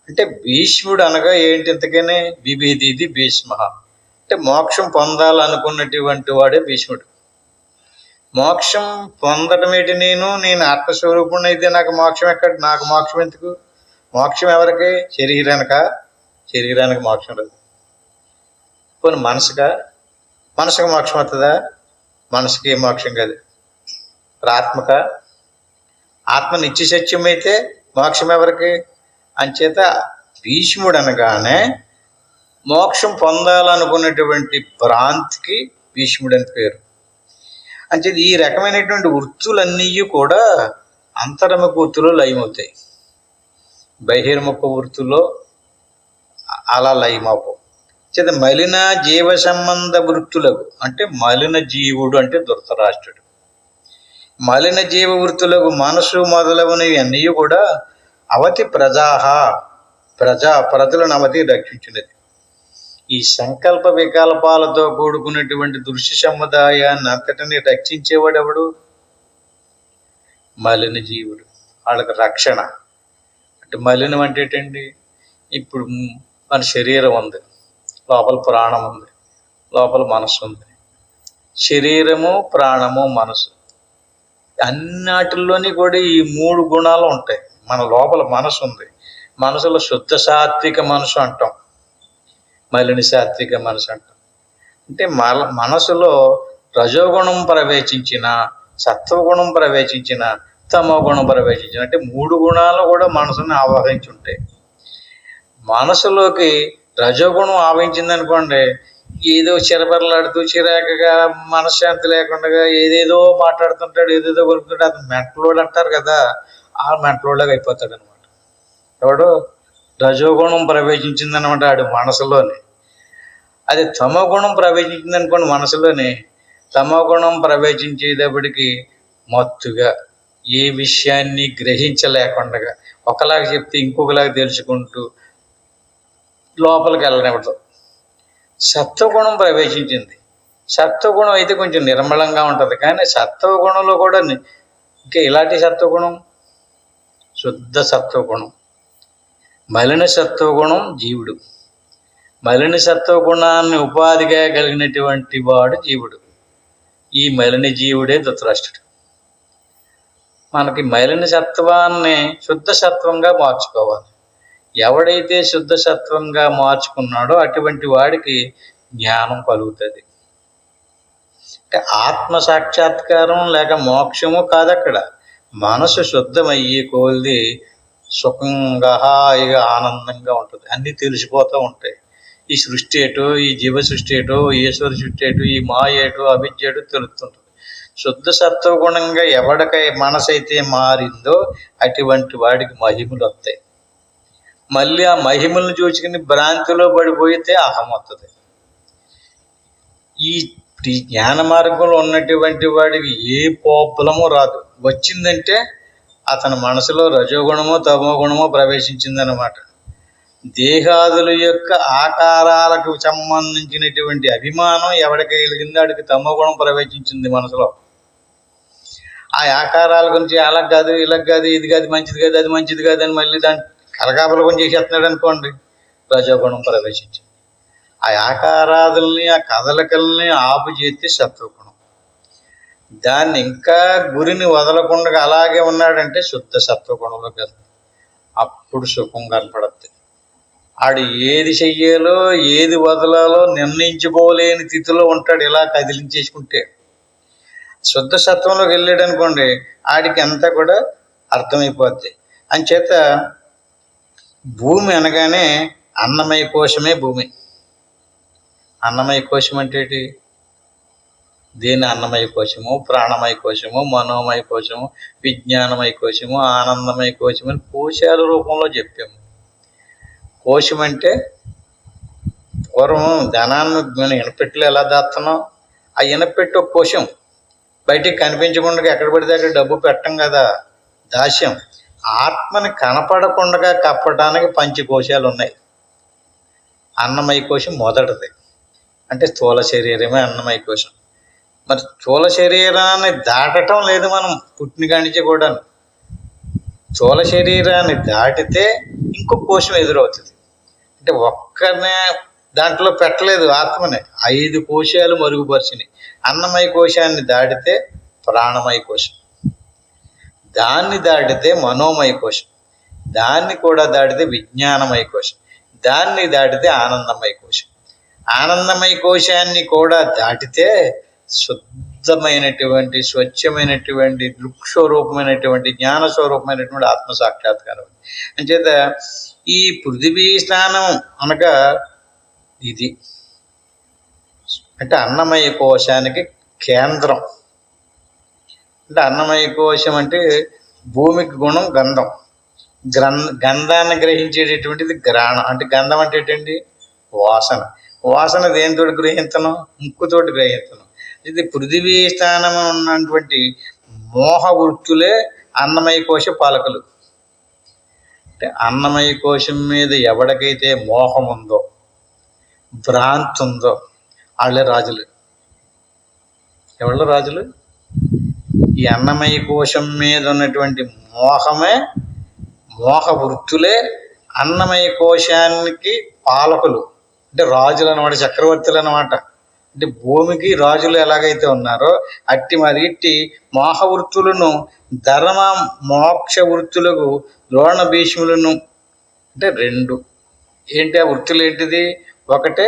అంటే భీష్ముడు అనగా ఏంటి? ఇంతకనే బిభేదిది భీష్మ అంటే మోక్షం పొందాలనుకున్నటువంటి వాడే భీష్ముడు. మోక్షం పొందడం ఏంటి? నేను ఆత్మస్వరూపుణ్ణి అయితే నాకు మోక్షం ఎక్కడ? నాకు మోక్షం ఎందుకు? మోక్షం ఎవరికి? శరీరానికి మోక్షం లేదు. పోనీ మనసుకు మోక్షం అవుతుందా? మనసుకి ఏ మోక్షం కాదు. ఆత్మ నిత్య సత్యం అయితే మోక్షం ఎవరికి? అంచేత భీష్ముడు అనగానే మోక్షం పొందాలనుకున్నటువంటి భ్రాంతికి భీష్ముడు అని పేరు. అంచేత ఈ రకమైనటువంటి వృత్తులన్నీ కూడా అంతర్ముఖ వృత్తులో లయమవుతాయి. బహిర్ముఖ వృత్తులో అలా లయమవు. చేత మలిన జీవ సంబంధ వృత్తులకు అంటే మలిన జీవుడు అంటే ధృతరాష్ట్రుడు. మలిన జీవ వృత్తులకు మనసు మొదలగునవి అన్నీ కూడా అవతి ప్రజలను అవతి రక్షించినది. ఈ సంకల్ప వికల్పాలతో కూడుకున్నటువంటి దృశ్య సముదాయాన్ని అంతటిని రక్షించేవాడెవడు? మలిన జీవుడు. వాళ్ళకి రక్షణ అంటే మలినం అంటే ఏంటండి? ఇప్పుడు మన శరీరం ఉంది, లోపల ప్రాణం ఉంది, లోపల మనసు ఉంది. శరీరము, ప్రాణము, మనసు అన్నిటిలోని కూడా ఈ 3 గుణాలు ఉంటాయి. మన లోపల మనసు ఉంది, మనసులో శుద్ధ సాత్విక మనసు అంటాం, మలిన సాత్విక మనసు అంటాం. అంటే మనసులో రజోగుణం ప్రవేశించిన, సత్వగుణం ప్రవేశించిన, తమో గుణం ప్రవేశించిన అంటే 3 గుణాలు కూడా మనసుని ఆవహించి ఉంటాయి. మనసులోకి రజోగుణం ఆవహించింది అనుకోండి, ఏదో చిరబరలాడుతూ చిరాకగా మనశ్శాంతి లేకుండా ఏదేదో మాట్లాడుతుంటాడు, ఏదేదో కొలుపుతుంటాడు. అతను మెంటలోడు అంటారు కదా, ఆ మెంటలోడుగా అయిపోతాడు అనమాట. ఎవడు? రజోగుణం ప్రవేశించింది అనమాట ఆడు మనసులోని. అది తమో గుణం ప్రవేశించింది అనుకోండి మనసులోని, తమో గుణం ప్రవేశించేటప్పటికి మత్తుగా ఏ విషయాన్ని గ్రహించలేకుండా ఒకలాగా చెప్తే ఇంకొకలాగా తెలుసుకుంటూ లోపలికి వెళ్ళనివ్వదు. సత్వగుణం ప్రవేశించింది. సత్వగుణం అయితే కొంచెం నిర్మలంగా ఉంటుంది, కానీ సత్వగుణంలో కూడా ఇంకా ఇలాంటి సత్వగుణం శుద్ధ సత్వగుణం. మలిన సత్వగుణం జీవుడు. మలిన సత్వగుణాన్ని ఉపాధిగా కలిగినటువంటి వాడు జీవుడు. ఈ మలిన జీవుడే ధృతరాష్ట్రుడు. మనకి మలిన సత్వాన్ని శుద్ధ సత్వంగా మార్చుకోవాలి. ఎవడైతే శుద్ధ సత్వంగా మార్చుకున్నాడో అటువంటి వాడికి జ్ఞానం కలుగుతుంది. అంటే ఆత్మ సాక్షాత్కారం లేక మోక్షము కాదు అక్కడ. మనసు శుద్ధమయ్యి కోల్ది సుఖంగా హాయిగా ఆనందంగా ఉంటుంది. అన్నీ తెలిసిపోతూ ఉంటాయి. ఈ సృష్టి ఏటో, ఈ జీవ సృష్టి ఏటో, ఈశ్వర సృష్టి ఏటో, ఈ మాయ ఏటో, అవిద్య ఏటో తెలుస్తుంటుంది. శుద్ధ సత్వగుణంగా ఎవడికై మనసు అయితే మారిందో అటువంటి వాడికి మహిమలు వస్తాయి. మళ్ళీ ఆ మహిమలను చూసుకుని భ్రాంతిలో పడిపోయితే అహం వస్తుంది. ఈ జ్ఞాన మార్గంలో ఉన్నటువంటి వాడికి ఏ ప్రాబ్లము రాదు. వచ్చిందంటే అతని మనసులో రజోగుణమో తమో గుణమో ప్రవేశించిందనమాట. దేహాదుల యొక్క ఆకారాలకు సంబంధించినటువంటి అభిమానం ఎవడికి కలిగిందో వాడికి తమో గుణం ప్రవేశించింది మనసులో. ఆ ఆకారాల గురించి అలా కాదు, ఇలా కాదు, ఇది కాదు, మంచిది కాదు, అది మంచిది కాదు అని మళ్ళీ దాన్ని కలగాపలకం చేసేస్తున్నాడు అనుకోండి, రజోగుణం ప్రవేశించింది. ఆ ఆకారాదుల్ని, ఆ కదలికల్ని ఆపు చేస్తే సత్వగుణం. దాన్ని ఇంకా గురిని వదలకుండా అలాగే ఉన్నాడంటే శుద్ధ సత్వగుణంలోకి వెళ్తాడు. అప్పుడు సుఖం కనపడుతుంది. ఆడు ఏది చెయ్యాలో ఏది వదలాలో నిర్ణయించుకోలేని స్థితిలో ఉంటాడు. ఇలా కదిలించేసుకుంటే శుద్ధ సత్వంలోకి వెళ్ళాడు అనుకోండి, ఆడికి అంతా కూడా అర్థమైపోద్ది. అంచేత భూమి అనగానే అన్నమయ కోశమే భూమి. అన్నమయ కోశం అంటే ఏంటి? దేని అన్నమయ కోశము, ప్రాణమయ కోశము, మనోమయ కోశము, విజ్ఞానమయ కోశము, ఆనందమయ కోశం అని కోశాల రూపంలో చెప్పాము. కోశం అంటే పూర్వం ధనాన్ని మనం ఇనపెట్టెలు ఎలా దాస్తున్నాం, ఆ ఇనపెట్టి ఒక కోశం. బయటికి కనిపించకుండా ఎక్కడ పడితే అక్కడ డబ్బు పెట్టం కదా, దాస్యం. ఆత్మని కనపడకుండా కప్పడానికి పంచకోశాలు ఉన్నాయి. అన్నమయ కోశం మొదటిది, అంటే స్థూల శరీరమే అన్నమయ కోశం. మరి స్థూల శరీరాన్ని దాటటం లేదు మనం పుట్టిన కానించి కూడా. స్థూల శరీరాన్ని దాటితే ఇంకో కోశం ఎదురవుతుంది. అంటే ఒక్కనే దాంట్లో పెట్టలేదు ఆత్మని, 5 కోశాలు మరుగుపరిచినాయి. అన్నమయ కోశాన్ని దాటితే ప్రాణమయ కోశం, దాన్ని దాటితే మనోమయ కోశం, దాన్ని కూడా దాటితే విజ్ఞానమయ కోశం, దాన్ని దాటితే ఆనందమయ కోశం. ఆనందమయ కోశాన్ని కూడా దాటితే శుద్ధమైనటువంటి స్వచ్ఛమైనటువంటి దృక్స్వరూపమైనటువంటి జ్ఞానస్వరూపమైనటువంటి ఆత్మసాక్షాత్కారం. అంచేత ఈ పృథివీ స్థానం అనగా ఇది అంటే అన్నమయ కోశానికి కేంద్రం. అంటే అన్నమయ కోశం అంటే భూమికి గుణం గంధం, గంధాన్ని గ్రహించేటటువంటిది గ్రాణం. అంటే గంధం అంటే ఏంటండి? వాసన. వాసన దేనితోటి గ్రహించను? ముక్కుతోటి గ్రహించను. ఇది పృథివీ స్థానం ఉన్నటువంటి మోహ వృత్తులే అన్నమయ కోశ పాలకులు. అంటే అన్నమయ కోశం మీద ఎవరికైతే మోహం ఉందో, భ్రాంతి ఉందో, వాళ్ళే రాజులు. ఎవరు రాజులు? ఈ అన్నమయ కోశం మీద ఉన్నటువంటి మోహ వృత్తులే అన్నమయ కోశానికి పాలకులు. అంటే రాజులు అన్నమాట, చక్రవర్తులు అన్నమాట. అంటే భూమికి రాజులు ఎలాగైతే ఉన్నారో ఇట్టి మోహ వృత్తులను ధర్మ మోక్ష వృత్తులకు ద్రోణ భీష్ములను. అంటే రెండు ఏంటి ఆ వృత్తులు? ఏంటిది? ఒకటే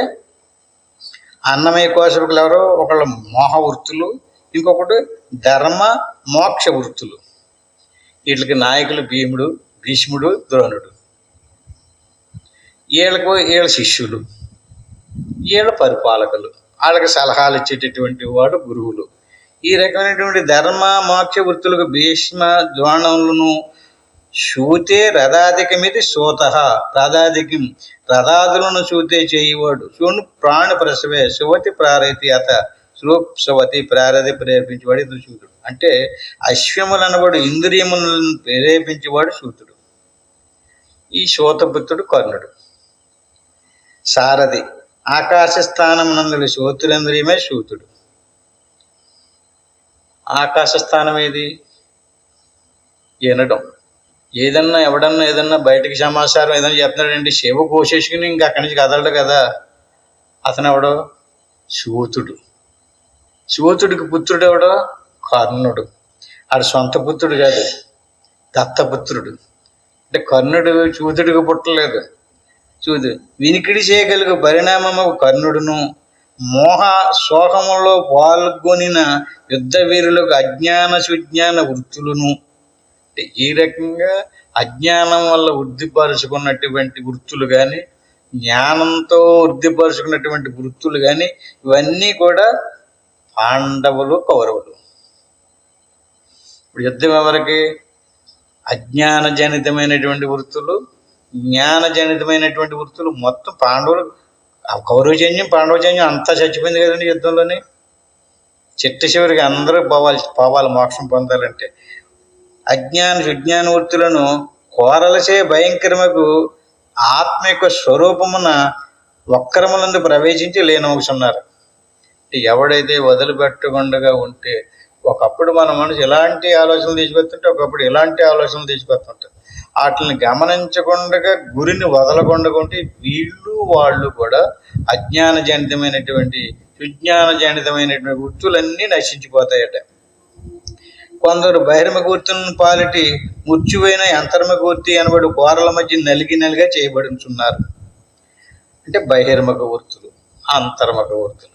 అన్నమయ కోశకులు ఎవరో ఒకళ్ళు మోహ వృత్తులు, ఇంకొకటి ధర్మ మోక్ష వృత్తులు. వీటికి నాయకులు భీష్ముడు, ద్రోణుడు. వీళ్ళ శిష్యులు, వీళ్ళ పరిపాలకులు, వాళ్ళకి సలహాలు ఇచ్చేటటువంటి వాడు గురువులు. ఈ రకమైనటువంటి ధర్మ మోక్ష వృత్తులకు భీష్మ ద్రోణులను శూతే రథాధికమిది సూత. రథాదులను శూతే చేయువాడు. శూను ప్రాణి ప్రసవే శువతి ప్రారతి అత శువతి ప్రారతి ప్రేరేపించేవాడు ఇది శూతుడు. అంటే అశ్వములు అనబడు ఇంద్రియములను ప్రేరేపించేవాడు శూతుడు. ఈ శూతపుత్రుడు కర్ణుడు. సారథి ఆకాశస్థానం నందుడు శూతురేంద్రియమే శూతుడు. ఆకాశస్థానం ఏది? వినడం. ఎవడన్నా బయటికి సమాచారం ఏదన్నా చెప్తున్నాడండి, శివ కోసేసుకుని ఇంకా అక్కడి నుంచి కదలడు కదా. అతను ఎవడో? శూతుడు. శూతుడికి పుత్రుడు ఎవడో? కర్ణుడు. ఆడు సొంత పుత్రుడు కాదు, దత్తపుత్రుడు. అంటే కర్ణుడు శూతుడికి పుట్టలేదు. వినికిడి చేయగలిగే పరిణామము కర్ణుడును. మోహ శోకములో పాల్గొనిన యుద్ధ వీరులకు అజ్ఞాన సుజ్ఞాన వృత్తులను. అంటే ఈ రకంగా అజ్ఞానం వల్ల వృద్ధిపరుచుకున్నటువంటి వృత్తులు కానీ, జ్ఞానంతో వృద్ధిపరుచుకున్నటువంటి వృత్తులు కానీ, ఇవన్నీ కూడా పాండవులు, కౌరవులు. ఇప్పుడు యుద్ధం ఎవరికి? అజ్ఞానజనితమైనటువంటి వృత్తులు, జ్ఞానజనితమైనటువంటి వృత్తులు. మొత్తం పాండవులు, కౌరవ సైన్యం పాండవ సైన్యం అంతా చచ్చిపోయింది కదండి యుద్ధంలోనే. చివరికి అందరూ పోవాలి మోక్షం పొందాలంటే. అజ్ఞాన సుజ్ఞాన వృత్తులను కోరలచే భయంకరమకు ఆత్మ యొక్క స్వరూపమున వక్రములందు ప్రవేశించి లేనవుతున్నారు. ఎవడైతే వదిలిపెట్టకుండా ఉంటే, ఒకప్పుడు మన మనసు ఎలాంటి ఆలోచనలు తీసుకొస్తుంటే ఒకప్పుడు ఎలాంటి ఆలోచనలు తీసుకొస్తుంటారు. వాటిని గమనించకుండా గురిని వదలకుండా ఉంటే వాళ్ళు కూడా అజ్ఞాన జనితమైనటువంటి సుజ్ఞాన జనితమైనటువంటి వృత్తులన్నీ నశించిపోతాయట. కొందరు బహిర్ముఖ వృత్తులను పాలిటి మృత్యువైన అంతర్ముఖ వృత్తి అనబడి కోరల మధ్య నలిగా చేయబడుతున్నారు. అంటే బహిర్ముఖ వృత్తులు, అంతర్ముఖ వృత్తులు.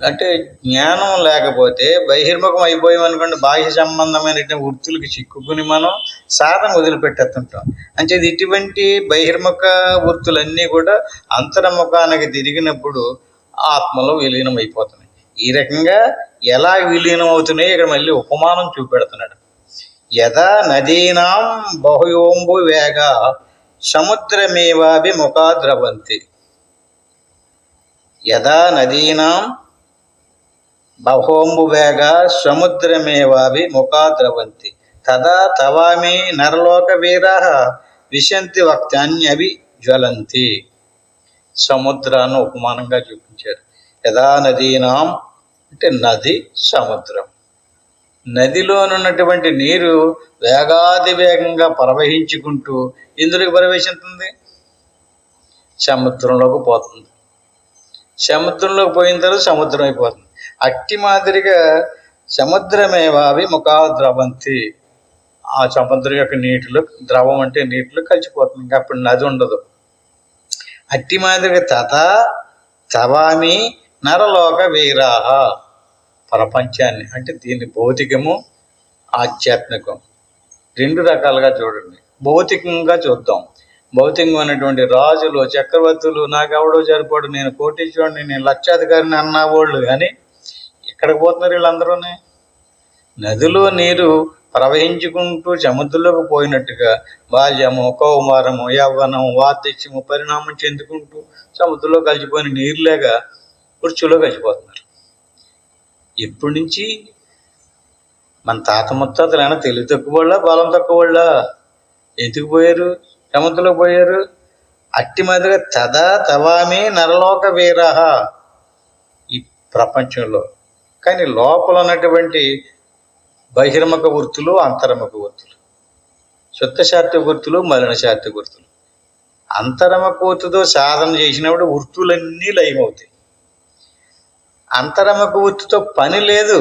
అంటే జ్ఞానం లేకపోతే బహిర్ముఖం అయిపోయామనుకోండి, బాహ్య సంబంధమైనటువంటి వృత్తులకి చిక్కుకుని మనం సాధన వదిలిపెట్టేస్తుంటాం. అంటే ఇటువంటి బహిర్ముఖ వృత్తులన్నీ కూడా అంతర్ముఖానికి తిరిగినప్పుడు ఆత్మలో విలీనం అయిపోతున్నాయి. ఈ రకంగా ఎలా విలీనం అవుతున్నాయో ఇక్కడ మళ్ళీ ఉపమానం చూపెడుతున్నాడు. యథా నదీనాం బహుయోంబు వేగ సముద్రమేవాభిముఖా ద్రవంతి. యథా నదీనాం బహోంబు వేగ సముద్రమేవాభిముఖా ద్రవంతి తదా తవామి నరలోక వీరా విశంతి వక్తాన్యభి జ్వలంతి. సముద్రాన్ని ఉపమానంగా చూపించారు. యథా నదీనాం అంటే నది, సముద్రం. నదిలోనున్నటువంటి నీరు వేగాతివేగంగా ప్రవహించుకుంటూ ఇందులోకి ప్రవేశిస్తుంది, సముద్రంలోకి పోతుంది. సముద్రంలోకి పోయిన తర్వాత సముద్రం అయిపోతుంది. అట్టి మాదిరిగా సముద్రమేవాభిముఖా ద్రవంతి. ఆ సముద్రం యొక్క నీటిలో, ద్రవం అంటే నీటిలో కలిసిపోతుంది, ఇంకా అప్పుడు నది ఉండదు. అట్టి మాదిరిగా తథా తవామి నరలోక వీరాహ. ప్రపంచాన్ని అంటే దీన్ని భౌతికము, ఆధ్యాత్మికం రెండు రకాలుగా చూడండి. భౌతికంగా చూద్దాం. భౌతికమైనటువంటి రాజులు, చక్రవర్తులు, నాకెవడో సరిపోడు, నేను కోటీశ్వరుని, నేను లక్షాధికారిని అన్నవాళ్ళు కానీ ఎక్కడికి పోతున్నారు వీళ్ళందరూనే? నదిలో నీరు ప్రవహించుకుంటూ సముద్రంలోకి పోయినట్టుగా బాల్యము, కౌమారము, యవ్వనం, వార్ధక్యము పరిణామం చెందుకుంటూ సముద్రంలో కలిసిపోయిన నీరులాగా వృక్షులో కలిసిపోతున్నారు. ఎప్పటి నుంచి? మన తాత ముత్తాతలైనా తెలివి తక్కువ వాళ్ళ, బలం తక్కువ వాళ్ళ? ఎందుకు పోయారు? సముద్రంలో పోయారు. అట్టి మాదిరిగా తదా తవామి నరలోక వీరహ ఈ ప్రపంచంలో. కానీ లోపల ఉన్నటువంటి బహిర్ముఖ వృత్తులు, అంతర్ముఖ వృత్తులు, శుద్ధ శాత్విక వృత్తులు, మలిన శాత్విక వృత్తులు. అంతర్ముఖ వృత్తితో సాధన చేసినప్పుడు వృత్తులన్నీ లయమవుతాయి. అంతర్ముఖ వృత్తితో పని లేదు.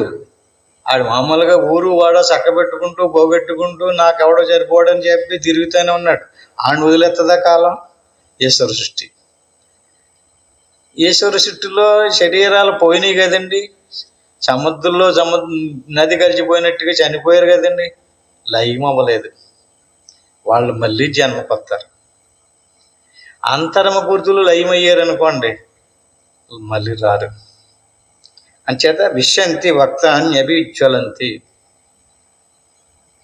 ఆడు మామూలుగా ఊరు వాడ చక్కబెట్టుకుంటూ పోగొట్టుకుంటూ నాకెవడో సరిపోవడని చెప్పి తిరుగుతూనే ఉన్నాడు. ఆడిని వదిలేస్తుందా కాలం? ఈశ్వర సృష్టి. ఈశ్వర సృష్టిలో శరీరాలు పోయినాయి కదండి. సముద్రంలో నది కలిసిపోయినట్టుగా చనిపోయారు కదండి. లయం అవ్వలేదు. వాళ్ళు మళ్ళీ జన్మకొస్తారు. అంతర్ముఖ వృత్తులు లయమయ్యారు అనుకోండి, మళ్ళీ రారు. అంచేత విశ్యంతి వక్తాన్యభిజ్వలంతి.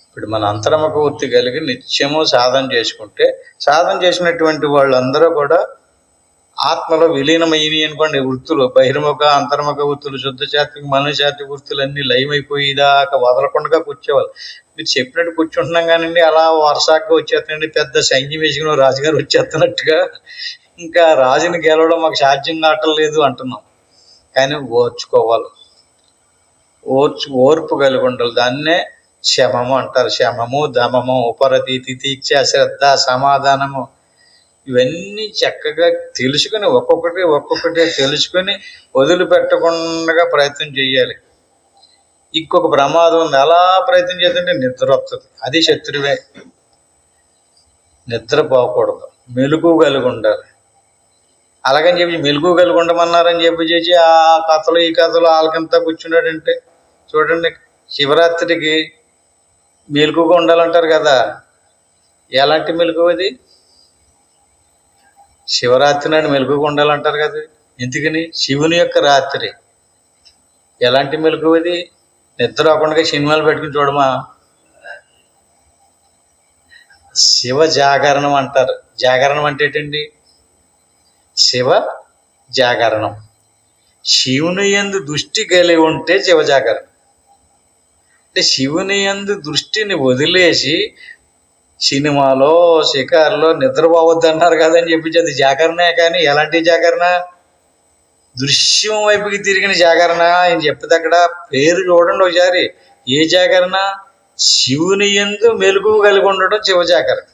ఇప్పుడు మన అంతర్ముఖ వృత్తి కలిగి నిత్యము సాధన చేసుకుంటే, సాధన చేసినటువంటి వాళ్ళందరూ కూడా ఆత్మలో విలీనమయ్యి అనుకోండి. వృత్తులు బహిర్ముఖ, అంతర్ముఖ వృత్తులు, శుద్ధ శాత్విక, మలిన శాత్విక వృత్తులు అన్నీ లయమైపోయేదాకా వదలకుండా కూర్చోవాలి. మీరు చెప్పినట్టు కూర్చుంటున్నాం కానండి, అలా వరుసగా వచ్చేస్తుందండి. పెద్ద సైన్యం వేసుకుని రాజుగారు వచ్చేస్తున్నట్టుగా. ఇంకా రాజుని గెలవడం మాకు సాధ్యం కావట్లేదు అంటున్నాం. కానీ ఓర్చుకోవాలి. ఓర్పు కలిగి ఉండాలి. దాన్నే శమము అంటారు. శమము, దమము, ఉపరతి, తితీక్ష, శ్రద్ధ, సమాధానము, ఇవన్నీ చక్కగా తెలుసుకుని ఒక్కొక్కటి తెలుసుకొని వదిలిపెట్టకుండా ప్రయత్నం చేయాలి. ఇంకొక ప్రమాదం ఉంది. అలా ప్రయత్నం చేస్తుంటే నిద్ర వస్తుంది. అది శత్రువే. నిద్రపోకూడదు. మెలుగు కలిగి ఉండాలి. అలాగని చెప్పి మెలుగు కలిగి ఉండమన్నారని చెప్పి ఆ కథలు ఈ కథలు వాళ్ళకంతా కూర్చున్నాడంటే చూడండి. శివరాత్రికి మెలుగుగా ఉండాలంటారు కదా. ఎలాంటి మెలుగు అది? శివరాత్రి నాడు మెలుగుగా ఉండాలంటారు కదా. ఎందుకని? శివుని యొక్క రాత్రి. ఎలాంటి మెలుగు అది? నిద్ర అవ్వకుండా సినిమాలు పెట్టుకుని చూడమా. శివ జాగరణం అంటారు. జాగరణం అంటే ఏంటండి? శివ జాగరణం. శివుని యందు దృష్టి కలిగి ఉంటే శివ జాగరణం. అంటే శివుని యందు దృష్టిని వదిలేసి సినిమాలో, షికారులో నిద్రపోవద్దు అన్నారు కదని చెప్పి అది జాగరణే. కానీ ఎలాంటి జాగరణ? దృశ్యం వైపుకి తిరిగిన జాగరణ ఆయన చెప్తే అక్కడ పేరు చూడండి ఒకసారి. ఏ జాగరణ? శివుని యందు మెలుగు కలిగి ఉండడం శివ జాగరణ.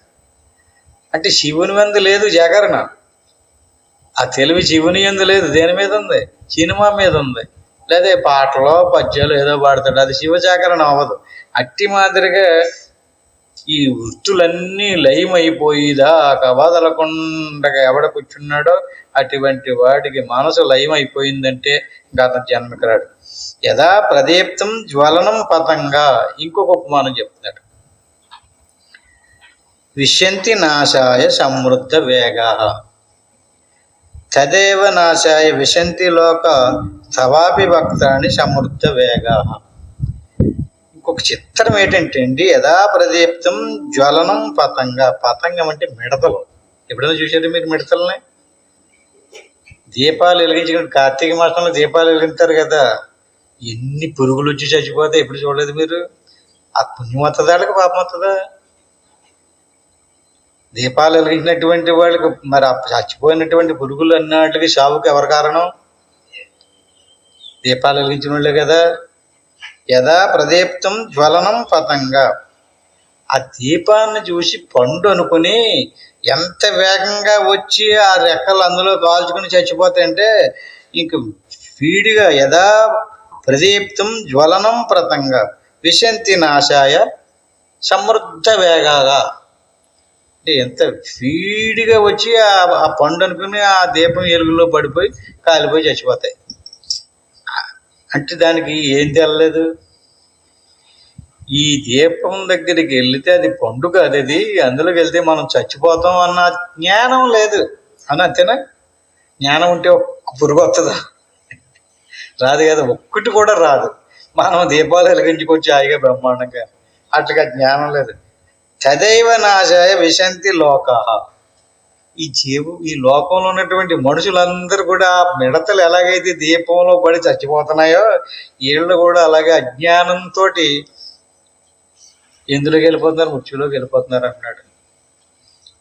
అంటే శివుని యందు లేదు జాగరణ. ఆ తెలివి శివుని యందు లేదు. దేని మీద ఉంది? సినిమా మీద ఉంది. లేదా పాటలో పద్యాలు ఏదో పాడతాడు. అది శివ జాగరణ అవ్వదు. అట్టి మాదిరిగా ఈ వృత్తులన్నీ లయమైపోయిదాకా వదలకుండా ఎవడ కూర్చున్నాడో అటువంటి వాడికి మనసు లయమైపోయిందంటే గత జన్మకి రాడు. యదా ప్రదీప్తం జ్వలనం పతంగా. ఇంకొక ఉపమానం చెప్తున్నాడు. విశ్యంతి నాశాయ సమృద్ధ వేగా తదేవ నాశాయ విశంతి లోక తవాపి భక్తాన్ని సమృద్ధ వేగా. ఇంకొక చిత్రం ఏంటంటే అండి, యథా ప్రదీప్తం జ్వలనం పతంగా. పతంగం అంటే మిడతలు. ఎప్పుడైనా చూసారు మీరు మిడతల్ని? దీపాలు వెలిగించిన కార్తీక మాసంలో దీపాలు వెలిగిస్తారు కదా. ఎన్ని పురుగులు వచ్చి చచ్చిపోతాయి. ఎప్పుడు చూడలేదు మీరు? ఆ పుణ్యం వస్తుందా వాళ్ళకి పాపం వస్తుందా? దీపాలు వెలిగించినటువంటి వాళ్ళకి మరి చచ్చిపోయినటువంటి పురుగులు అన్నటికి సావుకి ఎవరు కారణం? దీపాలు వెలిగించిన వాళ్ళే కదా. యథా ప్రదీప్తం జ్వలనం పతంగా. ఆ దీపాన్ని చూసి పండు అనుకుని ఎంత వేగంగా వచ్చి ఆ రెక్కలు అందులో కాల్చుకుని చచ్చిపోతాయంటే ఇంక స్పీడ్గా. యథా ప్రదీప్తం జ్వలనం పతంగా విశంతి నాశాయ సమృద్ధ వేగాగా. అంటే ఎంత స్పీడ్గా వచ్చి ఆ పండు అనుకుని ఆ దీపం ఎలుగులో పడిపోయి కాలిపోయి చచ్చిపోతాయి. అంటే దానికి ఏం తెలలేదు. ఈ దీపం దగ్గరికి వెళితే అది పండుగ. అది అందులోకి వెళ్తే మనం చచ్చిపోతాం అన్న జ్ఞానం లేదు అని. అంతేనా? జ్ఞానం ఉంటే ఒక్క పురుగు వస్తుందా? రాదు కదా. ఒక్కటి కూడా రాదు. మనం దీపాలు వెలిగించుకొచ్చి హాయిగా బ్రహ్మాండంగా అట్లా జ్ఞానం లేదు. తదైవ నాశాయ విశంతి లోక. ఈ లోకంలో ఉన్నటువంటి మనుషులందరూ కూడా మిడతలు ఎలాగైతే దీపంలో పడి చచ్చిపోతున్నాయో వీళ్ళు కూడా అలాగే అజ్ఞానంతో ఎందులోకి వెళ్ళిపోతున్నారు, మృత్యులోకి వెళ్ళిపోతున్నారు అంటున్నాడు.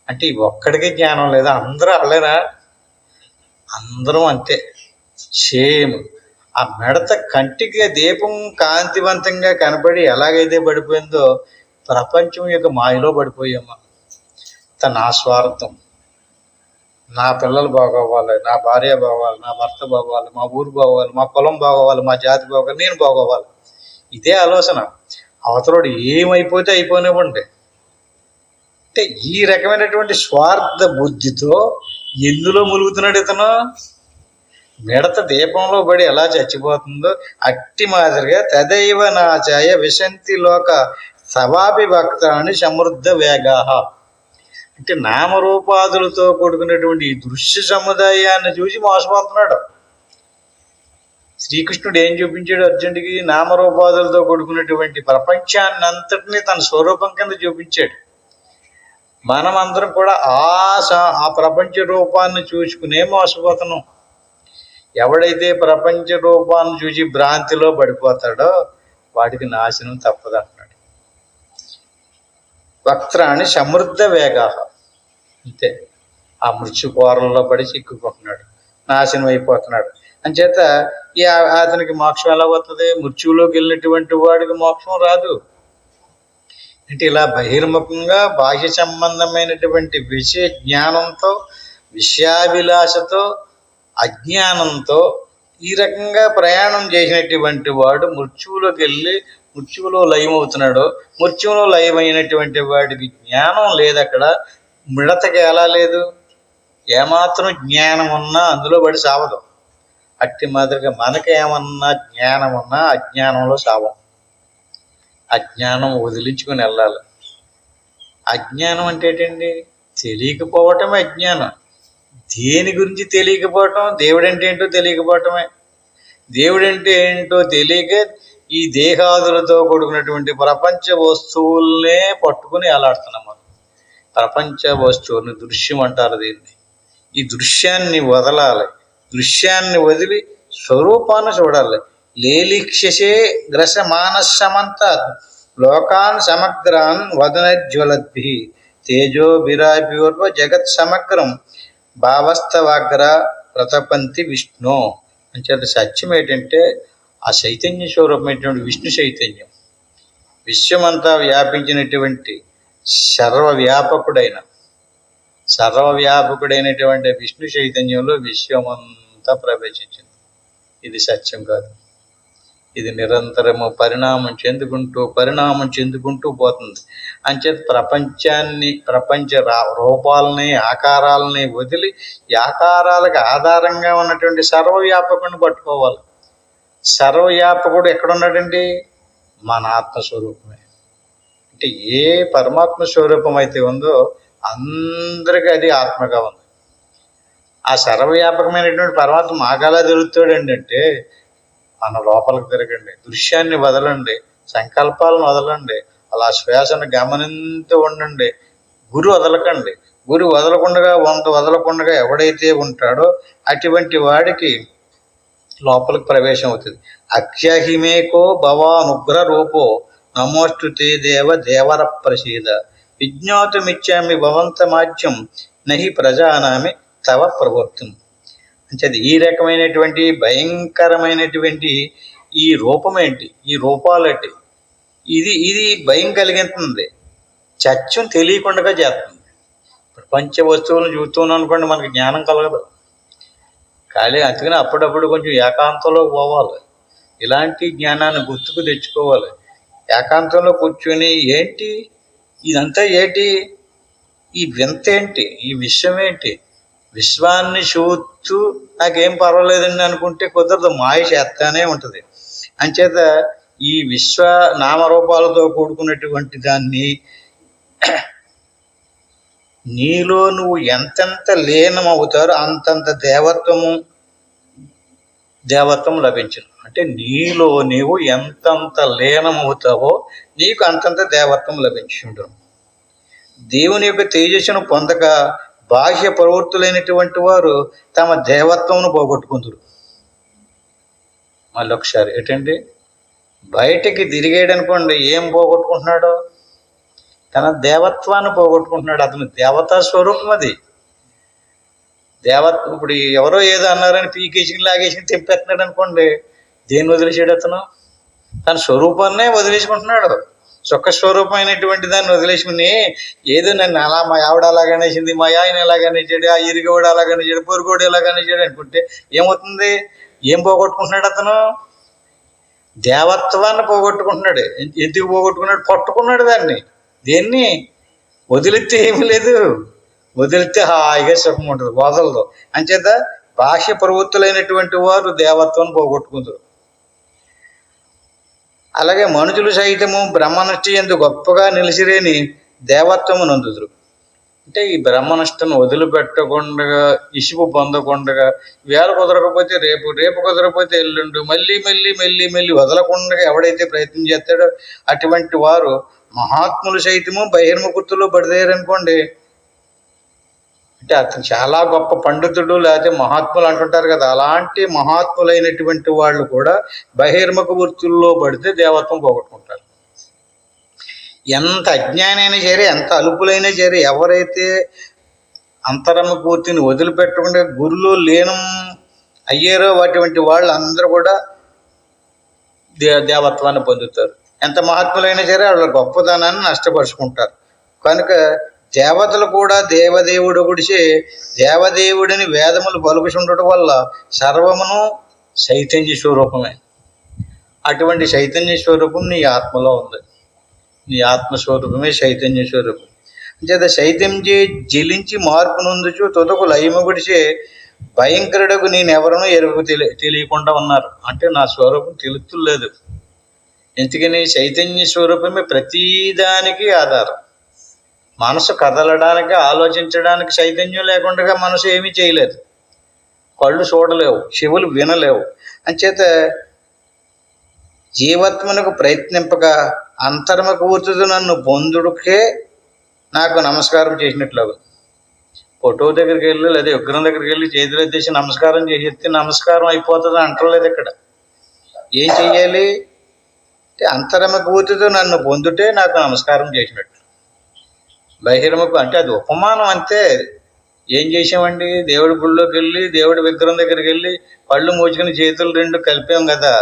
అంటే ఒక్కడికి జ్ఞానం లేదా? అందరూ అలేనా? అందరం అంతే, సేమ్. ఆ మిడత కంటికి దీపం కాంతివంతంగా కనపడి ఎలాగైతే పడిపోయిందో ప్రపంచం యొక్క మాయలో పడిపోయామా. నా స్వార్థం, నా పిల్లలు బాగోవాలి, నా భార్య బాగోవాలి, నా భర్త బాగోవాలి, మా ఊరు బాగోవాలి, మా కులం బాగోవాలి, మా జాతి బాగోవాలి, నేను బాగోవాలి. ఇదే ఆలోచన. అవతలోడు ఏమైపోతే అయిపోనివ్వండి. అంటే ఈ రకమైనటువంటి స్వార్థ బుద్ధితో ఎందులో ములుగుతున్నాడు ఇతను? మిడత దీపంలో పడి ఎలా చచ్చిపోతుందో అట్టి మాదిరిగా తదైవ నాచాయ విశంతి లోక సవాపి భక్తాన్ని సమృద్ధ వేగాహ. అంటే నామరూపాదులతో కూడుకున్నటువంటి ఈ దృశ్య సముదాయాన్ని చూసి మోసపోతున్నాడు. శ్రీకృష్ణుడు ఏం చూపించాడు అర్జునుడికి? నామరూపాదులతో కూడుకున్నటువంటి ప్రపంచాన్ని అంతటినీ తన స్వరూపం కింద చూపించాడు. మనమందరం కూడా ఆ ప్రపంచ రూపాన్ని చూసుకునే మోసపోతున్నాం. ఎవడైతే ప్రపంచ రూపాన్ని చూసి భ్రాంతిలో పడిపోతాడో వాడికి నాశనం తప్పదంటున్నాడు. వక్త్రాన్ని సమృద్ధ వేగాహ. అంతే, ఆ మృత్యు కోరల్లో పడి చిక్కుకుంటున్నాడు, నాశనం అయిపోతున్నాడు. అంచేత అతనికి మోక్షం ఎలా వస్తుంది? మృత్యువులోకి వెళ్ళినటువంటి వాడికి మోక్షం రాదు. అంటే ఇలా బహిర్ముఖంగా బాహ్య సంబంధమైనటువంటి విషయ జ్ఞానంతో, విషయాభిలాషతో, అజ్ఞానంతో ఈ రకంగా ప్రయాణం చేసినటువంటి వాడు మృత్యువులోకి వెళ్ళి మృత్యువులో లయమవుతున్నాడు. మృత్యువులో లయమైనటువంటి వాడికి జ్ఞానం లేదు. అక్కడ మిడతకి ఎలా లేదు? ఏమాత్రం జ్ఞానం ఉన్నా అందులో పడి సావదు. అట్టి మాదిరిగా మనకేమన్నా జ్ఞానం ఉన్నా అజ్ఞానంలో సావం. అజ్ఞానం వదిలించుకుని వెళ్ళాలి. అజ్ఞానం అంటే ఏంటండి? తెలియకపోవటమే అజ్ఞానం. దేని గురించి తెలియకపోవటం? దేవుడంటే ఏంటో తెలియకపోవటమే. దేవుడంటే ఏంటో తెలియక ఈ దేహాదులతో కూడుకున్నటువంటి ప్రపంచ వస్తువుల్నే పట్టుకుని అలాడుతున్నాం మనం. ప్రపంచ వస్తువుని దృశ్యం అంటారు దీన్ని. ఈ దృశ్యాన్ని వదలాలి. దృశ్యాన్ని వదిలి స్వరూపాన్ని చూడాలి. లేలిక్షసే గ్రస మానసమంత లోకాన్ సమగ్రాన్ వదనజ్వలద్భి తేజోభిరాభిర్వ జగత్ సమగ్రం భావస్థవాగ్ర ప్రతపంతి విష్ణు. అంచేత సత్యం ఏంటంటే ఆ చైతన్య స్వరూపమైనటువంటి విష్ణు చైతన్యం, విశ్వమంతా వ్యాపించినటువంటి సర్వవ్యాపకుడైనటువంటి విష్ణు చైతన్యంలో విశ్వమంతా ప్రవేశించింది. ఇది సత్యం కాదు. ఇది నిరంతరము పరిణామం చెందుకుంటూ పోతుంది. అంచేత ప్రపంచ రూపాలని, ఆకారాలని వదిలి ఈ ఆకారాలకు ఆధారంగా ఉన్నటువంటి సర్వవ్యాపకుడిని పట్టుకోవాలి. సర్వవ్యాపకుడు ఎక్కడున్నాడండి? మన ఆత్మస్వరూపమే. అంటే ఏ పరమాత్మ స్వరూపం అయితే ఉందో అందరికీ అది ఆత్మగా ఉంది. ఆ సర్వవ్యాపకమైనటువంటి పరమాత్మ మాకలా దొరుకుతాడండి అంటే మన లోపలికి తిరగండి, దృశ్యాన్ని వదలండి, సంకల్పాలను వదలండి, అలా శ్వాసను గమనిస్తూ ఉండండి. గురి వదలకండి. గురి వదలకుండా ఎవడైతే ఉంటాడో అటువంటి వాడికి లోపలికి ప్రవేశం అవుతుంది. అఖ్యహిమేకో భవానుగ్ర రూపో నమోస్తుతే దేవర ప్రసీద విజ్ఞాతుమిచ్చామి భవంతమాజ్యం నహి ప్రజానామి తవ ప్రవర్తం. అంటే ఈ రకమైనటువంటి భయంకరమైనటువంటి ఈ రూపమేంటి, ఈ రూపాలేంటి, ఇది భయం కలిగిస్తుంది. సత్యం తెలియకుండా చేస్తుంది. ప్రపంచ వస్తువులను చూస్తున్నాం అనుకోండి, మనకి జ్ఞానం కలగదు. ఖాళీ అందుకని అప్పుడప్పుడు కొంచెం ఏకాంతంలో పోవాలి. ఇలాంటి జ్ఞానాన్ని గుర్తుకు తెచ్చుకోవాలి. ఏకాంతంలో కూర్చొని ఏంటి ఇదంతా, ఏంటి ఈ వింత, ఏంటి ఈ విశ్వం, ఏంటి విశ్వాన్ని చూస్తూ నాకేం పర్వాలేదండి అనుకుంటే కుదరదు. మాయ చేస్తానే ఉంటుంది. అంచేత ఈ విశ్వ నామరూపాలతో కూడుకున్నటువంటి దాన్ని నీలో నువ్వు ఎంతెంత లీనమవుతారో అంతంత దేవత్వము దేవత్వం లభించును. అంటే నీలో నీవు ఎంతంత లీనమవుతావో నీకు అంతంత దేవత్వం లభించుండును. దేవుని యొక్క తేజస్సును పొందక బాహ్య ప్రవృత్తులైనటువంటి వారు తమ దేవత్వమును పోగొట్టుకుందరు. మళ్ళీ ఒకసారి ఏంటండి, బయటికి తిరిగాడు అనుకోండి, ఏం పోగొట్టుకుంటున్నాడు? తన దేవత్వాన్ని పోగొట్టుకుంటున్నాడు. అతను దేవతా స్వరూపం. అది ఇప్పుడు ఎవరో ఏదో అన్నారని పీకేసి లాగేసి తెంపేస్తున్నాడు అనుకోండి, దేన్ని వదిలేసాడు? అతను తన స్వరూపాన్నే వదిలేసుకుంటున్నాడు. సుఖ స్వరూపమైనటువంటి దాన్ని వదిలేసుకుని ఏదో నన్ను అలా మా ఆవిడ అలాగనేసింది, మా ఆయన ఎలాగనేసాడు, ఆ ఇరిగోడు అలాగనేసాడు, పొరుగోడు ఎలాగనేసాడు అనుకుంటే ఏమవుతుంది? ఏం పోగొట్టుకుంటున్నాడు? అతను దేవత్వాన్ని పోగొట్టుకుంటున్నాడు. ఎందుకు పోగొట్టుకున్నాడు? పట్టుకున్నాడు దాన్ని. దేన్ని వదిలితే ఏమీ లేదు, వదిలితే హాయిగా సుఖం ఉంటుంది, వదలదు. అంచేత బాహ్య ప్రవృత్తులైనటువంటి వారు దేవత్వాన్ని పోగొట్టుకుంటారు. అలాగే మనుషులు సైతము బ్రహ్మనిష్ఠ ఎందు గొప్పగా నిలిచిరేని దేవత్వము నందుదురు. అంటే ఈ బ్రహ్మనిష్టను వదిలిపెట్టకుండా, ఇసుపు పొందకుండా, వేళ కుదరకపోతే రేపు, రేపు కుదరకపోతే ఎల్లుండు, మళ్ళీ మళ్ళీ మళ్ళీ మళ్ళీ వదలకుండా ఎవడైతే ప్రయత్నం చేస్తాడో అటువంటి వారు మహాత్ములు సైతము బహిర్ముఖుతులు పడిదేరనుకోండి. అంటే అతను చాలా గొప్ప పండితుడు లేకపోతే మహాత్ములు అంటుంటారు కదా, అలాంటి మహాత్ములైనటువంటి వాళ్ళు కూడా బహిర్ముఖ వృత్తుల్లో పడితే దేవత్వం పోగొట్టుకుంటారు. ఎంత అజ్ఞానైనా సరే, ఎంత అలుపులైనా సరే, ఎవరైతే అంతరముఖ వృత్తిని వదిలిపెట్టకుండా గురులో లీనం అయ్యారో అటువంటి వాళ్ళు అందరూ కూడా దేవత్వాన్ని పొందుతారు. ఎంత మహాత్ములైనా సరే వాళ్ళ గొప్పతనాన్ని నష్టపరుచుకుంటారు. కనుక దేవతలు కూడా దేవదేవుడు గుడిసే దేవదేవుడిని వేదములు పలుకుచుండటం వల్ల సర్వమును చైతన్య స్వరూపమే. అటువంటి చైతన్య స్వరూపం నీ ఆత్మలో ఉంది. నీ ఆత్మస్వరూపమే చైతన్య స్వరూపం. అంచేత చైతన్య జలించి మార్పు నొందుచు తొదకు లయము గుడిసే భయంకరుడకు నేనెవరనో ఎరుగు తెలియకుండా ఉన్నారు. అంటే నా స్వరూపం తెలుతులేదు. ఎందుకని? చైతన్య స్వరూపమే ప్రతిదానికి ఆధారం. మనసు కదలడానికి, ఆలోచించడానికి చైతన్యం లేకుండా మనసు ఏమీ చేయలేదు. కళ్ళు చూడలేవు, చెవులు వినలేవు. అంచేత జీవత్మనకు ప్రయత్నింపగా అంతర్ముఖ వృత్తుడు నన్ను పొందుడికే నాకు నమస్కారం చేసినట్లు. ఫోటో దగ్గరికి వెళ్ళి లేదా విగ్రహం దగ్గరికి వెళ్ళి చేతులు ఎత్తేసి నమస్కారం చేసేస్తే నమస్కారం అయిపోతుంది అంటలేదు. ఇక్కడ ఏం చెయ్యాలి? అంతర్ముఖ వృత్తుడు నన్ను పొందుటే నాకు నమస్కారం చేసినట్టు. బహిర్ముఖం అంటే అది ఉపమానం అంతే. ఏం చేసామండి? దేవుడి గుళ్ళోకి వెళ్ళి దేవుడి విగ్రహం దగ్గరికి వెళ్ళి కళ్ళు మూచుకుని చేతులు రెండు కలిపాం కదా,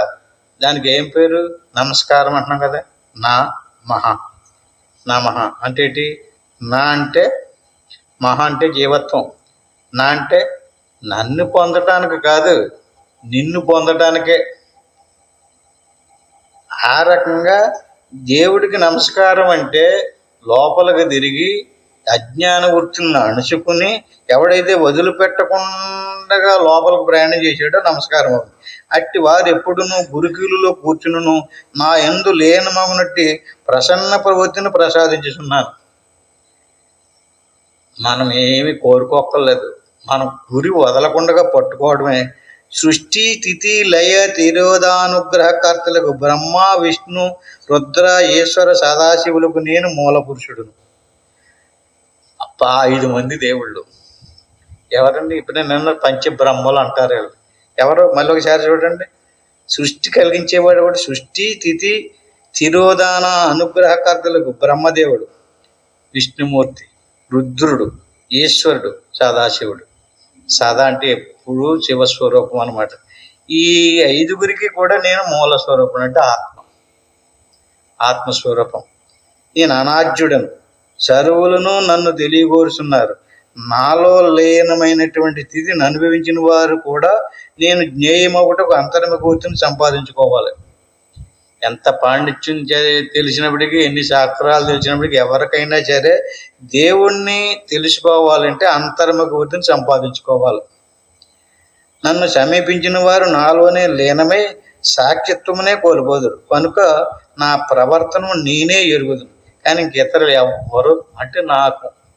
దానికి ఏం పేరు? నమస్కారం అంటున్నాం కదా. నా మహా, నా మహా అంటే ఏంటి? నా అంటే మహా అంటే జీవత్వం. నా అంటే నన్ను పొందటానికి కాదు, నిన్ను పొందటానికే. ఆ రకంగా దేవుడికి నమస్కారం అంటే లోపలికి తిరిగి అజ్ఞాన వృత్తులను అణుచుకుని ఎవడైతే వదిలిపెట్టకుండా లోపలికి ప్రయాణం చేసాడో నమస్కారం అవుతుంది. అట్టి వారు ఎప్పుడునూ గురుకీలులో కూర్చును నా యందు లీనమగునట్టి ప్రసన్న ప్రవృత్తిని ప్రసాదించుచున్నాను. మనం ఏమి కోరుకోక్కర్లేదు, మనం గురి వదలకుండా పట్టుకోవడమే. సృష్టి తిథి లయ తిరోధానుగ్రహకర్తలకు బ్రహ్మ విష్ణు రుద్ర ఈశ్వర సదాశివులకు నేను మూల పురుషుడును. 5 మంది దేవుళ్ళు ఎవరండి? ఇప్పుడు నిన్న పంచబ్రహ్మలు అంటారు. ఎవరు? మళ్ళీ ఒకసారి చూడండి. సృష్టి కలిగించేవాడు కూడా సృష్టి తిథి తిరోధాన అనుగ్రహకర్తలకు బ్రహ్మదేవుడు, విష్ణుమూర్తి, రుద్రుడు, ఈశ్వరుడు, సదాశివుడు. సదా అంటే ఎప్పుడు శివస్వరూపం అనమాట. ఈ 5గురికి కూడా నేను మూల స్వరూపం అంటే ఆత్మస్వరూపం. నేను అనాద్యుడను, సర్వులను నన్ను తెలియగోరుచున్నారు. నాలో లీనమైనటువంటి స్థితిని అనుభవించిన వారు కూడా నేను జ్ఞేయమొకటకు అంతర్ముఖ వృత్తిని సంపాదించుకోవాలి. ఎంత పాండిత్యం తెలిసినప్పటికీ, ఎన్ని శాస్త్రాలు తెలిసినప్పటికీ ఎవరికైనా సరే దేవుణ్ణి తెలుసుకోవాలంటే అంతర్ముఖ వృత్తిని సంపాదించుకోవాలి. నన్ను సమీపించిన వారు నాలోనే లీనమై సాక్షిత్వమునే కోల్పోదురు. కనుక నా ప్రవర్తన నేనే ఎరుగుదును, కానీ ఇంకితరులు ఎవరు అంటే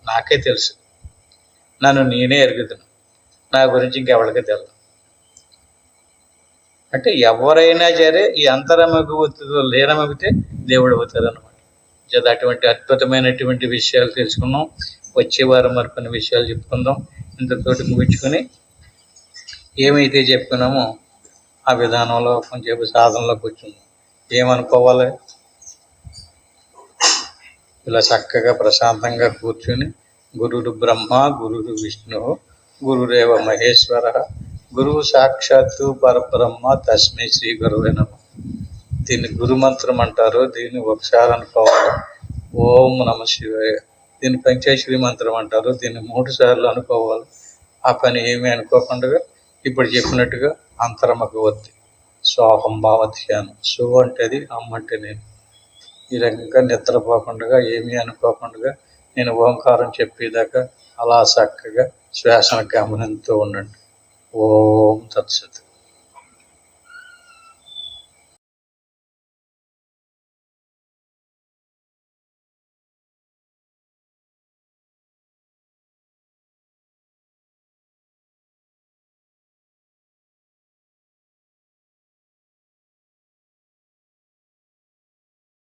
నాకే తెలుసు. నన్ను నేనే ఎరుగుదును, నా గురించి ఇంకెవరికి తెలియదు. అంటే ఎవరైనా సరే ఈ అంతరమగు ఒత్తిడిలో లీనమగితే దేవుడు అవుతారు అనమాట. అటువంటి అద్భుతమైనటువంటి విషయాలు తెలుసుకున్నాం. వచ్చే వారం మరికొన్ని విషయాలు చెప్పుకుందాం. ఇంతతోటి ముగించుకొని ఏమైతే చెప్పుకున్నామో ఆ విధానంలో కొంచెం సాధనలో కూర్చుందాం. ఏమనుకోవాలి? ఇలా చక్కగా ప్రశాంతంగా కూర్చుని గురుడు బ్రహ్మ, గురుడు విష్ణు, గురురేవ మహేశ్వర, గురువు సాక్షాత్తు పరబ్రహ్మ, తస్మై శ్రీ గురువే నమః. దీన్ని గురుమంత్రం అంటారు. దీన్ని ఒకసారి అనుకోవాలి, ఓం నమ శివాయ. దీన్ని పంచాక్షరి మంత్రం అంటారు. దీన్ని 3 సార్లు అనుకోవాలి. ఆ పని ఏమీ అనుకోకుండా ఇప్పుడు చెప్పినట్టుగా అంతరమకు వద్ది సోహం భావ ధ్యానం. సో అంటే అది, అమ్మ అంటే నేను. ఈ రకంగా నిద్రపోకుండా ఏమీ అనుకోకుండా నేను ఓంకారం చెప్పేదాకా అలా చక్కగా శ్వాసను గమనిస్తూ ఉండండి. ఓం తత్సత్.